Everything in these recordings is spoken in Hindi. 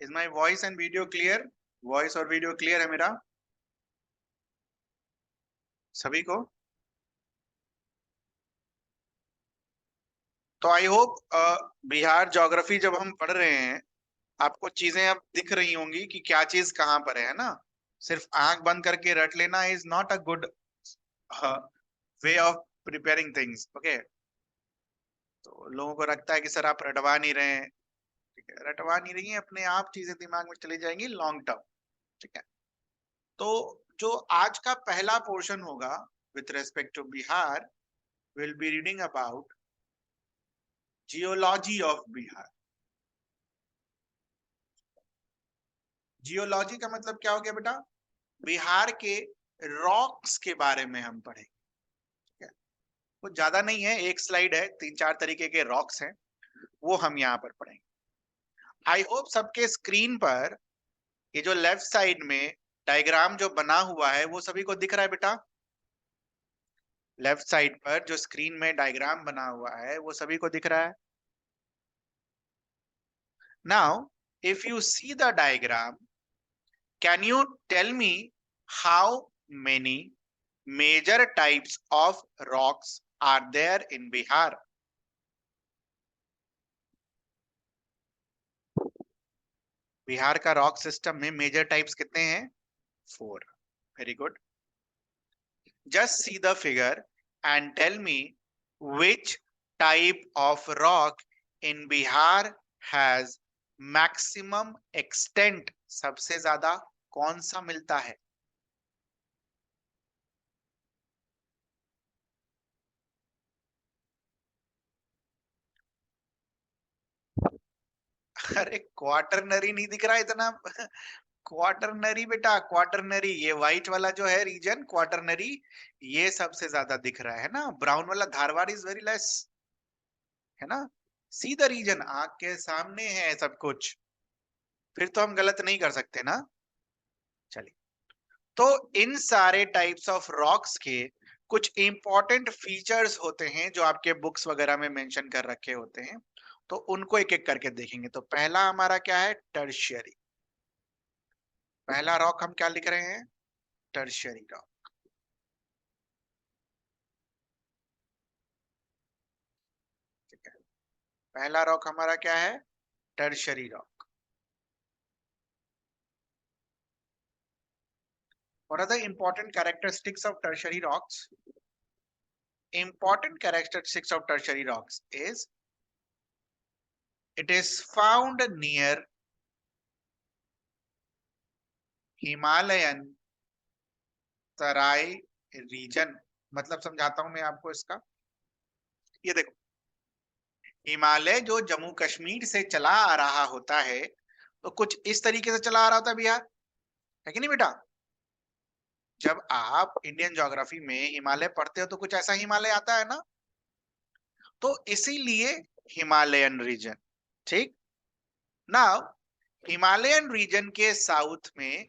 Is my voice and video clear? Voice और वीडियो क्लियर है मेरा सभी को? तो आई होप बिहार ज्योग्राफी जब हम पढ़ रहे हैं आपको चीजें अब दिख रही होंगी कि क्या चीज कहाँ पर है ना। सिर्फ आंख बंद करके रट लेना is not a good way of preparing things. Okay, तो लोगों को लगता है कि सर आप रटवा नहीं रहे हैं। ठीक है, रटवा नहीं रही है, अपने आप चीजें दिमाग में चली जाएंगी लॉन्ग टर्म। ठीक है, तो जो आज का पहला पोर्शन होगा with respect to Bihar, will be reading about geology of Bihar. Geology का मतलब क्या हो गया बेटा? बिहार के रॉक्स के बारे में हम पढ़ेंगे। ठीक है, वो ज्यादा नहीं है, एक स्लाइड है, 3-4 तरीके के रॉक्स हैं, वो हम यहाँ पर पढ़ेंगे। आई होप सबके स्क्रीन पर ये जो लेफ्ट साइड में डायग्राम जो बना हुआ है वो सभी को दिख रहा है बेटा? लेफ्ट साइड पर जो स्क्रीन में डायग्राम बना हुआ है वो सभी को दिख रहा है? Now if you see the diagram, can you tell me how many major types of rocks are there in Bihar? Bihar का रॉक सिस्टम में मेजर टाइप्स कितने हैं? 4। Very good. Just see the figure and tell me which type of rock in Bihar has maximum extent? सबसे ज्यादा कौन सा मिलता है? अरे क्वाटरनरी नहीं दिख रहा इतना? क्वाटरनरी बेटा, क्वाटरनरी, ये व्हाइट वाला जो है रीजन क्वाटरनरी, ये सबसे ज्यादा दिख रहा है ना। ब्राउन वाला धारवाड़ इज वेरी लेस, है ना। सी द रीजन, आंख के सामने है सब कुछ, फिर तो हम गलत नहीं कर सकते ना। चलिए, तो इन सारे टाइप्स ऑफ रॉक्स के कुछ इंपॉर्टेंट फीचर्स होते हैं जो आपके बुक्स वगैरह में मेंशन कर रखे होते हैं, तो उनको एक एक करके देखेंगे। तो पहला हमारा क्या है? टर्शियरी। पहला रॉक हम क्या लिख रहे हैं? Tertiary rock. ठीक है, पहला रॉक हमारा क्या है? Tertiary rock. What are the important characteristics of tertiary rocks? Important characteristics of tertiary rocks is it is found near Himalayan Terai region. मतलब समझाता हूं मैं आपको इसका। ये देखो, हिमालय जो जम्मू कश्मीर से चला आ रहा होता है, तो कुछ इस तरीके से चला आ रहा होता है बिहार, है कि नहीं बेटा? जब आप इंडियन ज्योग्राफी में हिमालय पढ़ते हो तो कुछ ऐसा हिमालय आता है ना, तो इसीलिए हिमालयन रीजन। ठीक, नाउ हिमालयन रीजन के साउथ में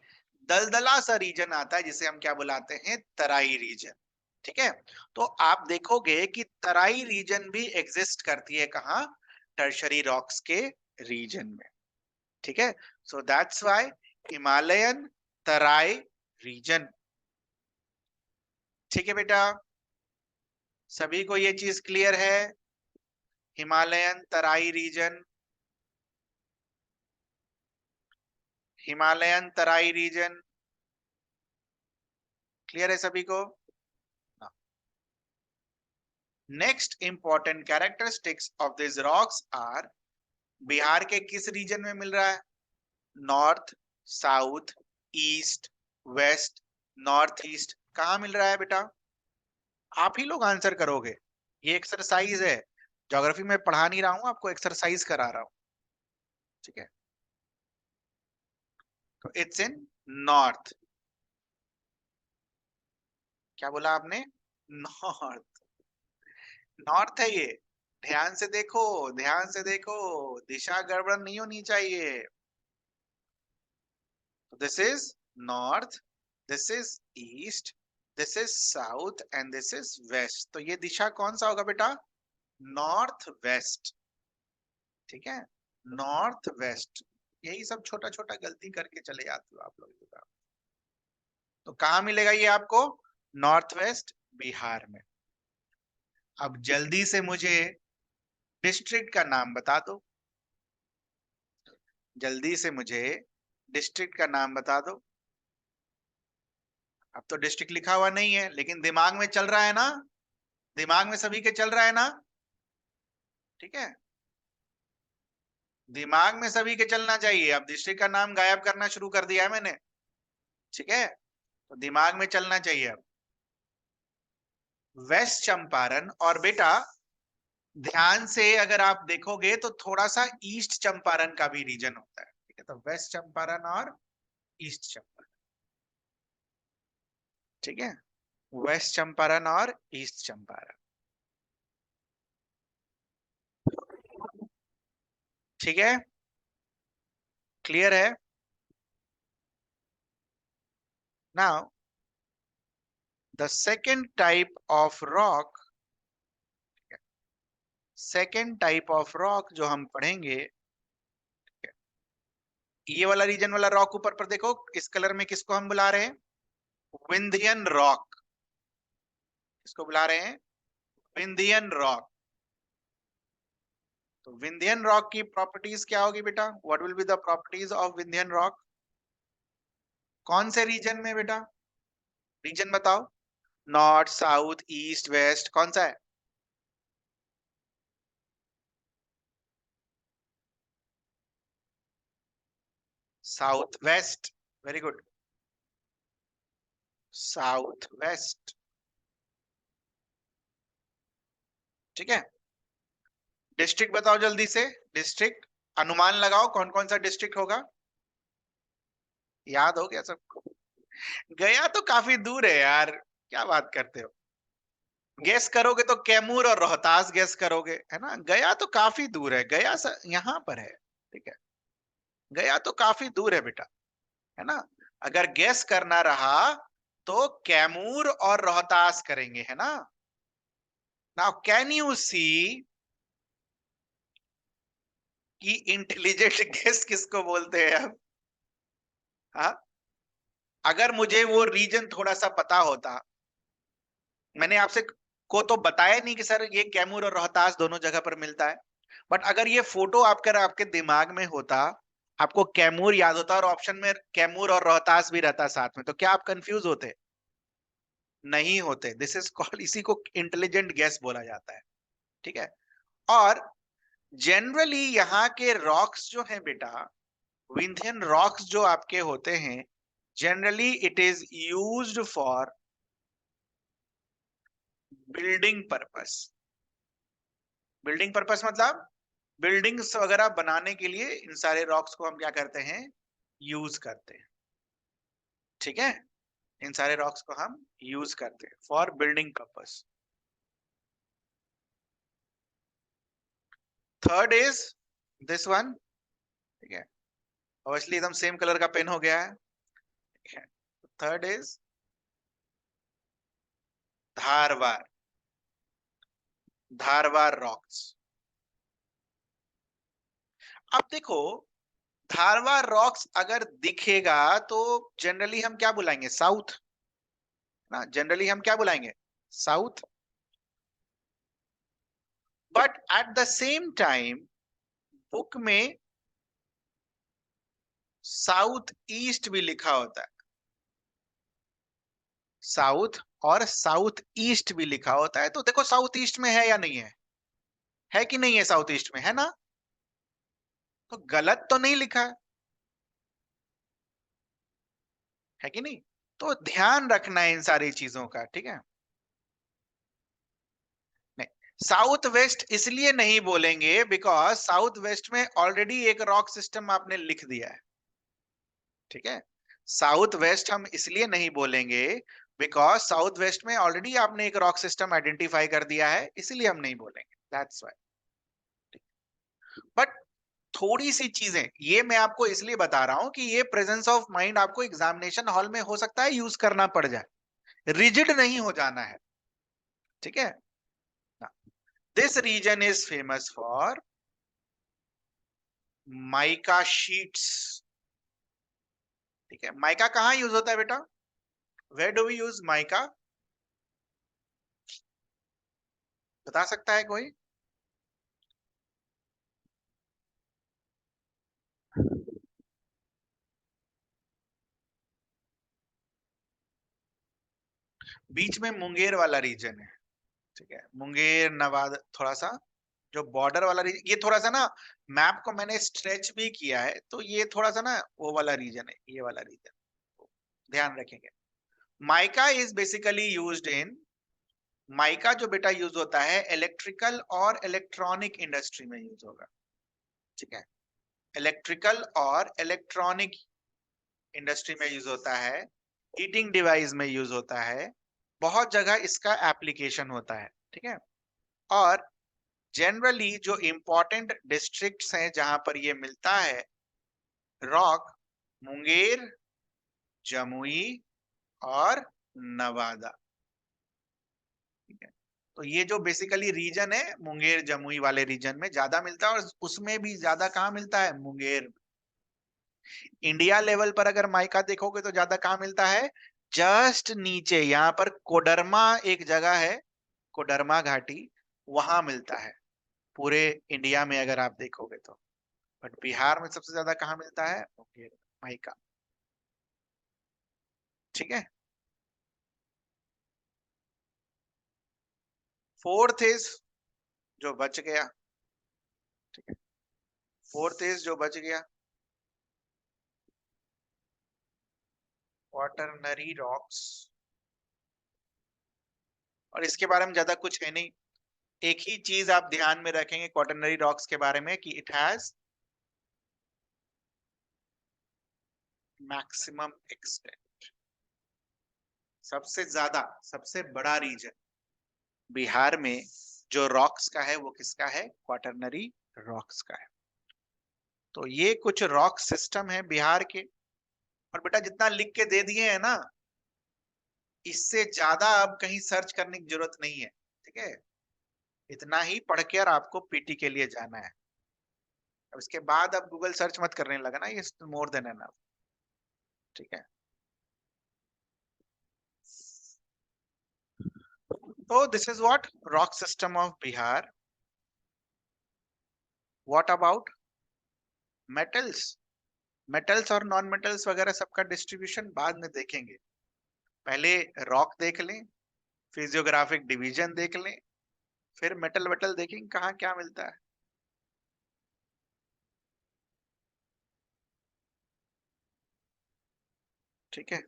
दलदला सा रीजन आता है जिसे हम क्या बुलाते हैं? तराई रीजन। ठीक है, तो आप देखोगे कि तराई रीजन भी एग्जिस्ट करती है कहाँ? टर्शरी रॉक्स के रीजन में। ठीक है, so that's why Himalayan Terai region. ठीक है बेटा, सभी को ये चीज क्लियर है? Himalayan Terai region, Himalayan Terai region clear है सभी को? Next important characteristics of this rocks are, Bihar के किस रीजन में मिल रहा है? North, south, east, west, north east, कहाँ मिल रहा है बेटा? आप ही लोग आंसर करोगे, ये एक्सरसाइज है, ज्योग्राफी में पढ़ा नहीं रहा हूं, आपको एक्सरसाइज करा रहा हूं। ठीक है, तो इट्स इन नॉर्थ। क्या बोला आपने? नॉर्थ, नॉर्थ है ये। ध्यान से देखो, ध्यान से देखो, दिशा गड़बड़ नहीं होनी चाहिए। This is north, this is east, this is south and this is west. तो ये दिशा कौन सा होगा बेटा? North west. ठीक है, नॉर्थ वेस्ट, यही सब छोटा छोटा गलती करके चले जाते हो आप लोग। तो कहाँ मिलेगा ये आपको? नॉर्थ वेस्ट बिहार में। अब जल्दी से मुझे डिस्ट्रिक्ट का नाम बता दो, जल्दी से मुझे डिस्ट्रिक्ट का नाम बता दो। अब तो डिस्ट्रिक्ट लिखा हुआ नहीं है, लेकिन दिमाग में चल रहा है ना, दिमाग में सभी के चल रहा है ना, ठीक है, दिमाग में सभी के चलना चाहिए। अब डिस्ट्रिक्ट का नाम गायब करना शुरू कर दिया है मैंने, ठीक है, तो दिमाग में चलना चाहिए। अब वेस्ट चंपारण, और बेटा ध्यान से अगर आप देखोगे तो थोड़ा सा ईस्ट चंपारण का भी रीजन होता है, ठीक है, तो वेस्ट चंपारण और ईस्ट चंपारण, ठीक है, वेस्ट चंपारण और ईस्ट चंपारण, ठीक है, क्लियर है? Now the second type of rock, second type of rock जो हम पढ़ेंगे, ये वाला रीजन वाला रॉक ऊपर पर देखो, इस कलर में किसको हम बुला रहे हैं? विंध्यन रॉक। किसको बुला रहे हैं? विंध्यन रॉक। तो विंध्यन रॉक की प्रॉपर्टीज क्या होगी बेटा? What will be the properties of Vindhyan rock? कौन से रीजन में बेटा? रीजन बताओ, नॉर्थ साउथ ईस्ट वेस्ट, कौन सा है? South west, very good, south west, ठीक है। डिस्ट्रिक्ट बताओ जल्दी से, डिस्ट्रिक्ट अनुमान लगाओ कौन कौन सा डिस्ट्रिक्ट होगा, याद हो गया सबको? गया तो काफी दूर है यार, क्या बात करते हो, गेस करोगे तो कैमूर और रोहतास गेस करोगे, है ना, गया तो काफी दूर है, गया यहाँ पर है, ठीक है, गया तो काफी दूर है बेटा, है ना। अगर गेस करना रहा तो कैमूर और रोहतास करेंगे, है ना। नाउ कैन यू सी कि इंटेलिजेंट गेस किसको बोलते हैं अब? हाँ, अगर मुझे वो रीजन थोड़ा सा पता होता, मैंने आपसे को तो बताया नहीं कि सर ये कैमूर और रोहतास दोनों जगह पर मिलता है, बट अगर ये फोटो आपके दिमाग में होता, आपको कैमूर याद होता और ऑप्शन में कैमूर और रोहतास भी रहता साथ में, तो क्या आप कंफ्यूज होते? नहीं होते। दिस इज कॉल्ड, इसी को इंटेलिजेंट गैस बोला जाता है, ठीक है। और जनरली यहाँ के रॉक्स जो हैं बेटा, विंध्यन रॉक्स जो आपके होते हैं, generally it is used for building purpose. Building purpose मतलब बिल्डिंग्स वगैरह बनाने के लिए इन सारे रॉक्स को हम क्या करते हैं? यूज करते हैं, ठीक है, इन सारे रॉक्स को हम यूज करते हैं for building purpose. Third is this one, ठीक है, ऑब्वियसली एकदम सेम कलर का पेन हो गया है, ठीक है। Third is Dharwar, Dharwar rocks. अब देखो, धारवार रॉक्स अगर दिखेगा तो जनरली हम क्या बुलाएंगे? साउथ ना, जनरली हम क्या बुलाएंगे? South. But at the same time book में साउथ ईस्ट भी लिखा होता है, साउथ और साउथ ईस्ट भी लिखा होता है, तो देखो साउथ ईस्ट में है या नहीं है? है कि नहीं है? साउथ ईस्ट में है ना, तो गलत तो नहीं लिखा है कि नहीं? तो ध्यान रखना है इन सारी चीजों का, ठीक है। नहीं, साउथ वेस्ट इसलिए नहीं बोलेंगे बिकॉज साउथ वेस्ट में ऑलरेडी एक रॉक सिस्टम आपने लिख दिया है, ठीक है। साउथ वेस्ट हम इसलिए नहीं बोलेंगे बिकॉज साउथ वेस्ट में ऑलरेडी आपने एक रॉक सिस्टम आइडेंटिफाई कर दिया है, इसलिए हम नहीं बोलेंगे, दैट्स व्हाई। बट थोड़ी सी चीजें ये मैं आपको इसलिए बता रहा हूं कि ये प्रेजेंस ऑफ माइंड आपको एग्जामिनेशन हॉल में हो सकता है यूज करना पड़ जाए, रिजिड नहीं हो जाना है, ठीक है। This region is famous for mica sheets, ठीक है। माइका कहाँ यूज होता है बेटा? Where do we use mica? बता सकता है कोई? बीच में मुंगेर वाला रीजन है, ठीक है। मुंगेर, नवादा, थोड़ा सा जो बॉर्डर वाला रीजन, ये थोड़ा सा ना मैप को मैंने स्ट्रेच भी किया है, तो ये थोड़ा सा ना वो वाला रीजन है, ये वाला रीजन, ध्यान रखेंगे। Mica is basically used in, mica जो बेटा यूज होता है इलेक्ट्रिकल और इलेक्ट्रॉनिक इंडस्ट्री में यूज होगा, ठीक है। इलेक्ट्रिकल और इलेक्ट्रॉनिक इंडस्ट्री में यूज होता है, हीटिंग डिवाइस में यूज होता है, बहुत जगह इसका एप्लीकेशन होता है, ठीक है। और जनरली जो इंपॉर्टेंट डिस्ट्रिक्ट्स हैं जहां पर ये मिलता है रॉक, मुंगेर, जमुई और नवादा, ठीक है। तो ये जो बेसिकली रीजन है मुंगेर जमुई वाले रीजन में ज्यादा मिलता है, और उसमें भी ज्यादा कहाँ मिलता है? मुंगेर। इंडिया लेवल पर अगर माइका देखोगे तो ज्यादा कहाँ मिलता है? जस्ट नीचे यहाँ पर कोडरमा एक जगह है, कोडरमा घाटी, वहां मिलता है पूरे इंडिया में अगर आप देखोगे तो। बट बिहार में सबसे ज्यादा कहाँ मिलता है? मुंगेर माइका, ठीक है। फोर्थ इज जो बच गया, ठीक है। फोर्थ इज जो बच गया क्वाटरनरी रॉक्स, और इसके बारे में ज्यादा कुछ है नहीं। एक ही चीज आप ध्यान में रखेंगे क्वाटरनरी रॉक्स के बारे में कि इट हैज मैक्सिमम एक्सटेंट, सबसे ज्यादा, सबसे बड़ा रीजन बिहार में जो रॉक्स का है वो किसका है? क्वाटरनरी रॉक्स का है। तो ये कुछ रॉक सिस्टम है बिहार के। और बेटा जितना लिख के दे दिए है ना, इससे ज्यादा अब कहीं सर्च करने की जरूरत नहीं है, ठीक है। इतना ही पढ़ के और आपको पीटी के लिए जाना है। अब इसके बाद अब गूगल सर्च मत करने लगा ना, ये मोर देन एनफ, ठीक है। तो this is what rock system of Bihar. What about metals? Metals और नॉन मेटल्स वगैरह सबका डिस्ट्रीब्यूशन बाद में देखेंगे, पहले रॉक देख लें, फिजियोग्राफिक डिवीजन देख लें, फिर मेटल वेटल देखेंगे कहाँ क्या मिलता है, ठीक है।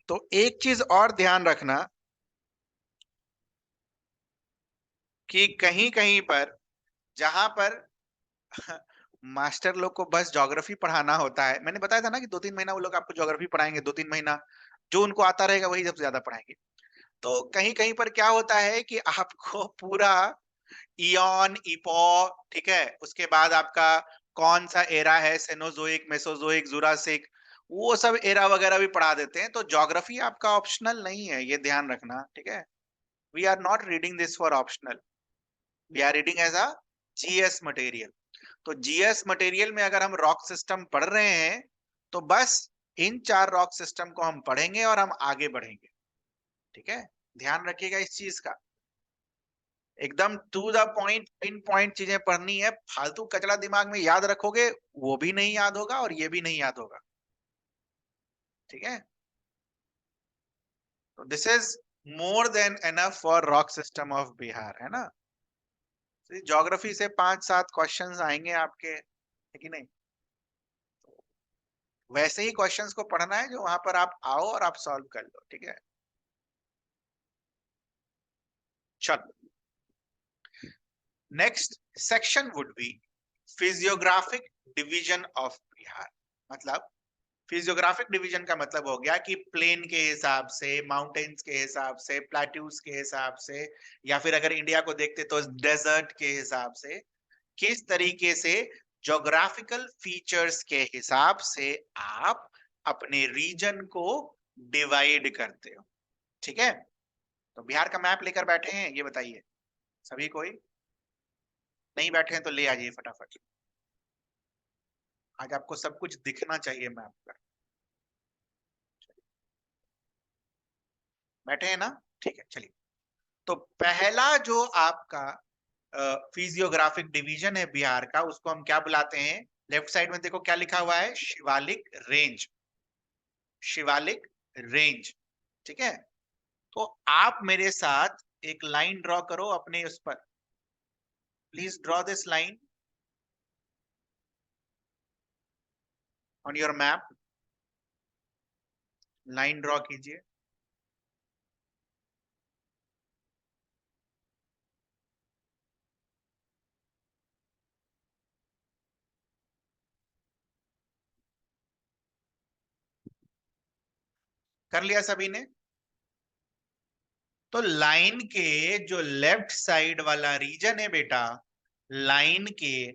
तो एक चीज और ध्यान रखना कि कहीं कहीं पर जहां पर मास्टर लोग को बस ज्योग्राफी पढ़ाना होता है, मैंने बताया था ना कि 2-3 महीना वो लोग आपको ज्योग्राफी पढ़ाएंगे, 2-3 महीना जो उनको आता रहेगा वही सबसे ज्यादा पढ़ाएंगे। तो कहीं कहीं पर क्या होता है कि आपको पूरा इयॉन, इपो, ठीक है, उसके बाद आपका कौन सा एरा है, सेनोजोइक, मेसोजोइक, जुरासिक, वो सब एरा वगैरह भी पढ़ा देते हैं। तो ज्योग्राफी आपका ऑप्शनल नहीं है, ये ध्यान रखना, ठीक है। We are not reading this for optional, we are reading as a GS material. तो जीएस मटेरियल में अगर हम रॉक सिस्टम पढ़ रहे हैं तो बस इन 4 रॉक सिस्टम को हम पढ़ेंगे और हम आगे बढ़ेंगे, ठीक है। ध्यान रखिएगा इस चीज का, एकदम to the point, pin point चीजें पढ़नी है। फालतू कचरा दिमाग में याद रखोगे वो भी नहीं याद होगा और ये भी नहीं याद होगा, ठीक है। तो this is more than enough for rock system of Bihar, है ना। ज्योग्राफी से 5-7 क्वेश्चंस आएंगे आपके, है कि नहीं। वैसे ही क्वेश्चंस को पढ़ना है जो वहां पर आप आओ और आप सॉल्व कर लो, ठीक है। चलो, next section would be physiographic division of Bihar. मतलब फिजियोग्राफिक डिवीजन का मतलब हो गया कि प्लेन के हिसाब से, माउंटेन्स के हिसाब से, प्लेट्यूज के हिसाब से, या फिर अगर इंडिया को देखते तो डेजर्ट के हिसाब से किस तरीके से ज्योग्राफिकल फीचर्स के हिसाब से आप अपने रीजन को डिवाइड करते हो। ठीक है, तो बिहार का मैप लेकर बैठे हैं, ये बताइए सभी कोई? नहीं बैठे हैं तो ले आइए फटाफट। आज आपको सब कुछ दिखना चाहिए मैप पर। बैठे हैं ना? ठीक है, चलिए। तो पहला जो आपका फिजियोग्राफिक डिवीजन है बिहार का, उसको हम क्या बुलाते हैं? लेफ्ट साइड में देखो क्या लिखा हुआ है, शिवालिक रेंज। शिवालिक रेंज, ठीक है। तो आप मेरे साथ एक लाइन ड्रॉ करो अपने उस पर। Please draw this line on your map. Line draw कीजिए। कर लिया सभी ने? तो लाइन के जो लेफ्ट साइड वाला रीजन है बेटा, लाइन के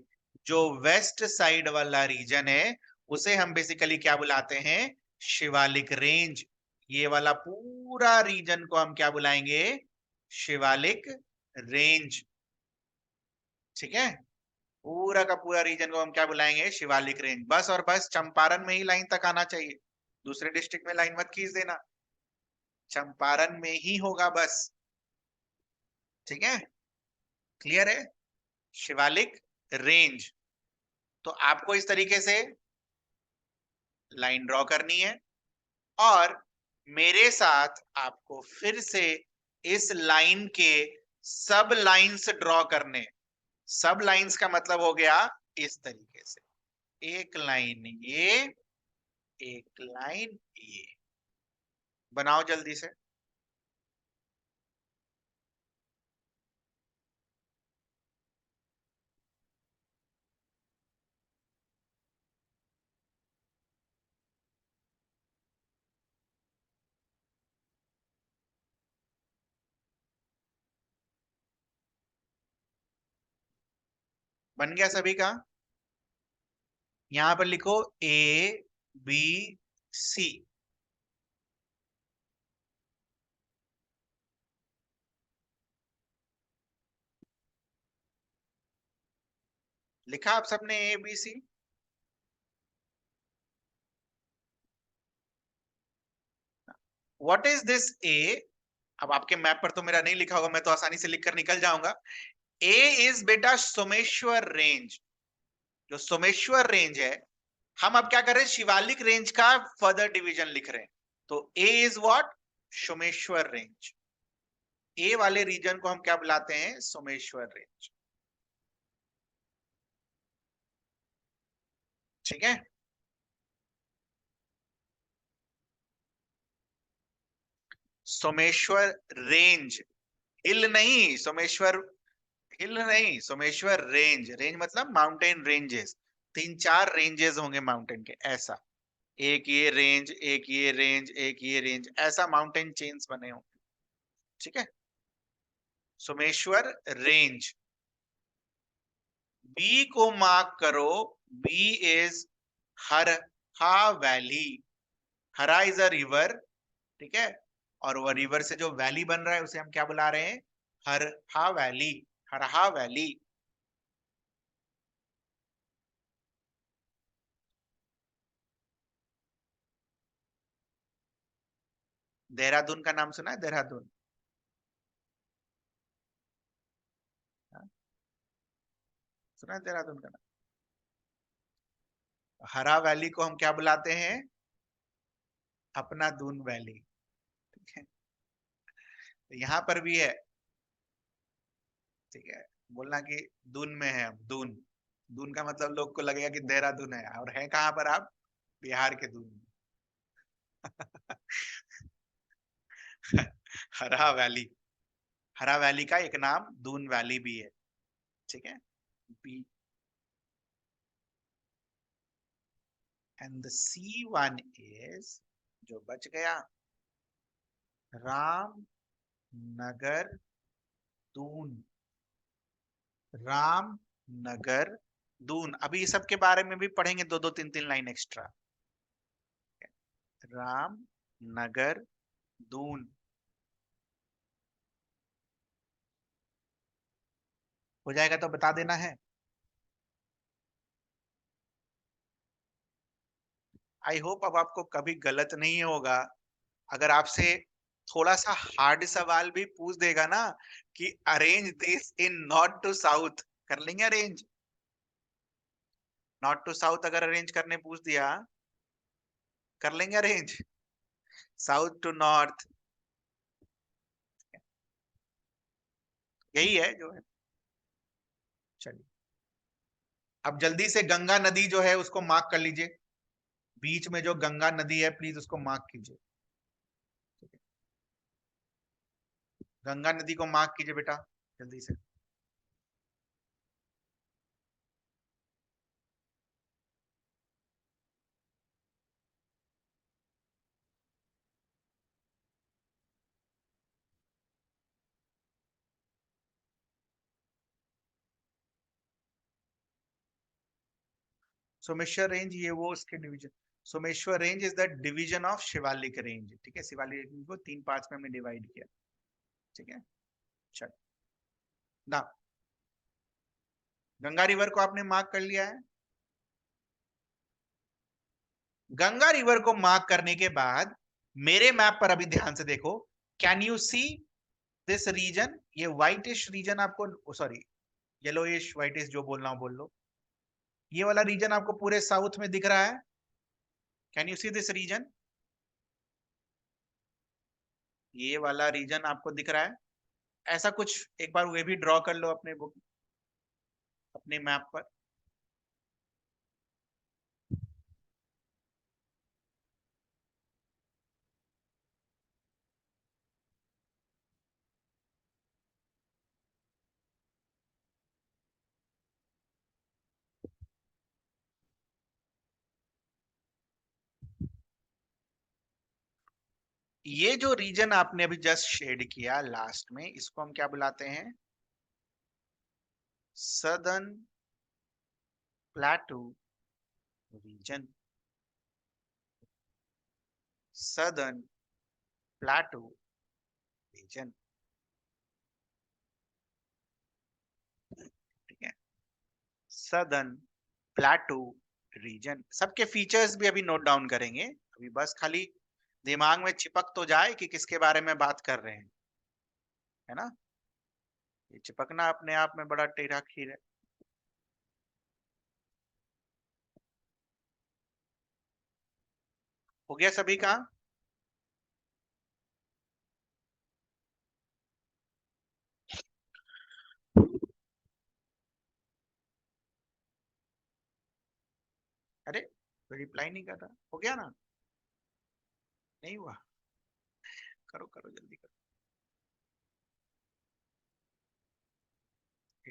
जो वेस्ट साइड वाला रीजन है, उसे हम बेसिकली क्या बुलाते हैं? शिवालिक रेंज। ये वाला पूरा रीजन को हम क्या बुलाएंगे? शिवालिक रेंज। ठीक है, पूरा का पूरा रीजन को हम क्या बुलाएंगे? शिवालिक रेंज। बस और बस चंपारण में ही लाइन तक आना चाहिए, दूसरे डिस्ट्रिक्ट में लाइन मत खींच देना, चंपारण में ही होगा बस। ठीक है, क्लियर है? शिवालिक रेंज। तो आपको इस तरीके से लाइन ड्रॉ करनी है और मेरे साथ आपको फिर से इस लाइन के सब लाइंस ड्रॉ करने। सब लाइंस का मतलब हो गया इस तरीके से, एक लाइन ये, एक लाइन ये। बनाओ जल्दी से। बन गया सभी का? यहां पर लिखो ए बी सी। लिखा आप सबने A B C? What is this A? अब आपके मैप पर तो मेरा नहीं लिखा होगा, मैं तो आसानी से लिखकर निकल जाऊंगा। ए इज बेटा सोमेश्वर रेंज। जो सोमेश्वर रेंज है, हम अब क्या कर रहे हैं? शिवालिक रेंज का फर्दर डिवीजन लिख रहे हैं। तो ए इज व्हाट? सोमेश्वर रेंज। ए वाले रीजन को हम क्या बुलाते हैं? सोमेश्वर रेंज। ठीक है, सोमेश्वर रेंज। हिल नहीं, सोमेश्वर हिल नहीं, सोमेश्वर रेंज। रेंज मतलब माउंटेन रेंजेस। तीन चार रेंजेस होंगे माउंटेन के, ऐसा। एक ये रेंज, एक ये रेंज, एक ये रेंज, ऐसा माउंटेन चेन्स बने होंगे। ठीक है, सोमेश्वर रेंज। बी को मार्क करो। B is Harha valley. Harha is a river, ठीक है। और वो रिवर से जो वैली बन रहा है उसे हम क्या बुला रहे हैं? हरहा वैली। हरहा वैली। देहरादून का नाम सुना है? देहरादून, हाँ? सुना है देहरादून का नाम? हरा वैली को हम क्या बुलाते हैं? अपना दून वैली। ठीक है, तो यहाँ पर भी है। ठीक है, बोलना कि दून में है हम, दून। दून का मतलब लोग को लगेगा कि देहरादून है, और है कहाँ पर आप? बिहार के दून में। हरा वैली। हरा वैली का एक नाम दून वैली भी है। ठीक है, B. And the C one is, जो बच गया, रामनगर दून। रामनगर दून, अभी इस सब के बारे में भी पढ़ेंगे, दो दो तीन तीन लाइन एक्स्ट्रा। राम नगर दून हो जाएगा तो बता देना है। आई होप अब आपको कभी गलत नहीं होगा। अगर आपसे थोड़ा सा हार्ड सवाल भी पूछ देगा ना कि arrange this in north to south, कर लेंगे अरेंज? नॉर्थ टू साउथ अगर अरेंज करने पूछ दिया, कर लेंगे अरेंज? साउथ टू नॉर्थ, यही है जो है। चलिए, अब जल्दी से गंगा नदी जो है उसको मार्क कर लीजिए, बीच में जो गंगा नदी है प्लीज उसको मार्क कीजिए। गंगा नदी को मार्क कीजिए बेटा जल्दी से। सोमेश्वर रेंज ये वो उसके division, Someshwar range is the division of Shivalik range, ठीक है। शिवालिक रेंज को तीन पार्ट्स में हमने डिवाइड किया, ठीक है। चल ना, गंगा रिवर को आपने मार्क कर लिया है। गंगा रिवर को मार्क करने के बाद मेरे मैप पर अभी ध्यान से देखो, can you see this region? ये व्हाइटिश रीजन आपको, सॉरी येलोइश व्हाइटिश, जो बोलना हो बोल लो, ये वाला रीजन आपको पूरे साउथ में दिख रहा है? Can you see this region? ये वाला रीजन आपको दिख रहा है? ऐसा कुछ एक बार वे भी ड्रॉ कर लो अपने बुक, अपने मैप पर। ये जो रीजन आपने अभी जस्ट शेड किया लास्ट में, इसको हम क्या बुलाते हैं? Southern plateau region. Southern plateau region, ठीक है। सदर्न प्लेटू रीजन, सबके फीचर्स भी अभी नोट डाउन करेंगे, अभी बस खाली दिमाग में चिपक तो जाए कि किसके बारे में बात कर रहे हैं, है ना। ये चिपकना अपने आप में बड़ा टेढ़ा खीर है। हो गया सभी का? अरे रिप्लाई नहीं कर रहा, हो गया ना? नहीं हुआ? करो करो जल्दी करो।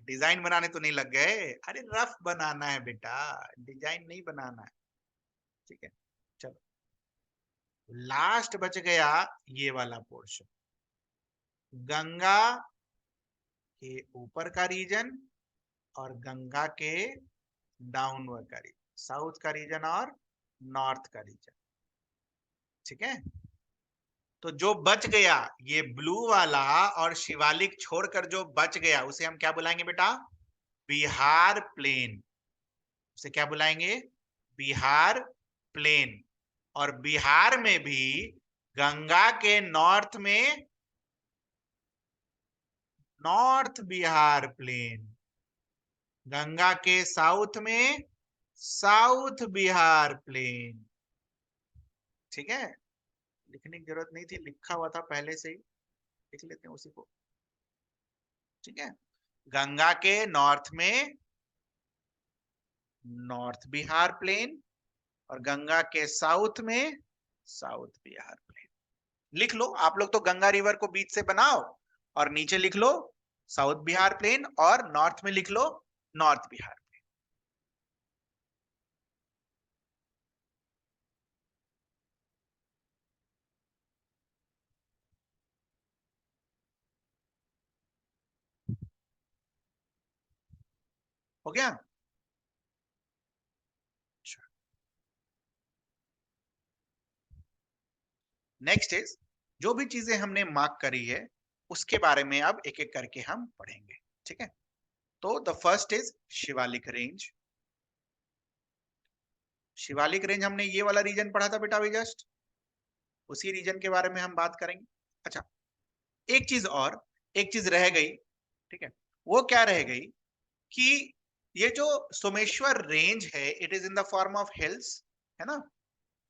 डिजाइन बनाने तो नहीं लग गए? अरे रफ बनाना है बेटा, डिजाइन नहीं बनाना है, ठीक है। चलो, लास्ट बच गया ये वाला पोर्शन, गंगा के ऊपर का रीजन और गंगा के डाउनवर्ड का रीजन, साउथ का रीजन और नॉर्थ का रीजन, ठीक है। तो जो बच गया ये ब्लू वाला और शिवालिक छोड़कर जो बच गया उसे हम क्या बुलाएंगे बेटा? बिहार प्लेन। उसे क्या बुलाएंगे? बिहार प्लेन। और बिहार में भी गंगा के नॉर्थ में नॉर्थ बिहार प्लेन, गंगा के साउथ में साउथ बिहार प्लेन, ठीक है। लिखने की जरूरत नहीं थी, लिखा हुआ था पहले से ही, लिख लेते हैं उसी को, ठीक है। गंगा के नॉर्थ में नॉर्थ बिहार प्लेन और गंगा के साउथ में साउथ बिहार प्लेन। लिख लो आप लोग तो, गंगा रिवर को बीच से बनाओ और नीचे लिख लो साउथ बिहार प्लेन और नॉर्थ में लिख लो नॉर्थ बिहार। हो गया? नेक्स्ट इज, जो भी चीजें हमने मार्क करी है उसके बारे में अब एक एक करके हम पढ़ेंगे, ठीक है। तो the first is Shivalik range. Shivalik range हमने ये वाला रीजन पढ़ा था बेटा अभी जस्ट, उसी रीजन के बारे में हम बात करेंगे। अच्छा, एक चीज और, एक चीज रह गई, ठीक है। वो क्या रह गई कि ये जो सोमेश्वर रेंज है it is in the form of hills, है ना।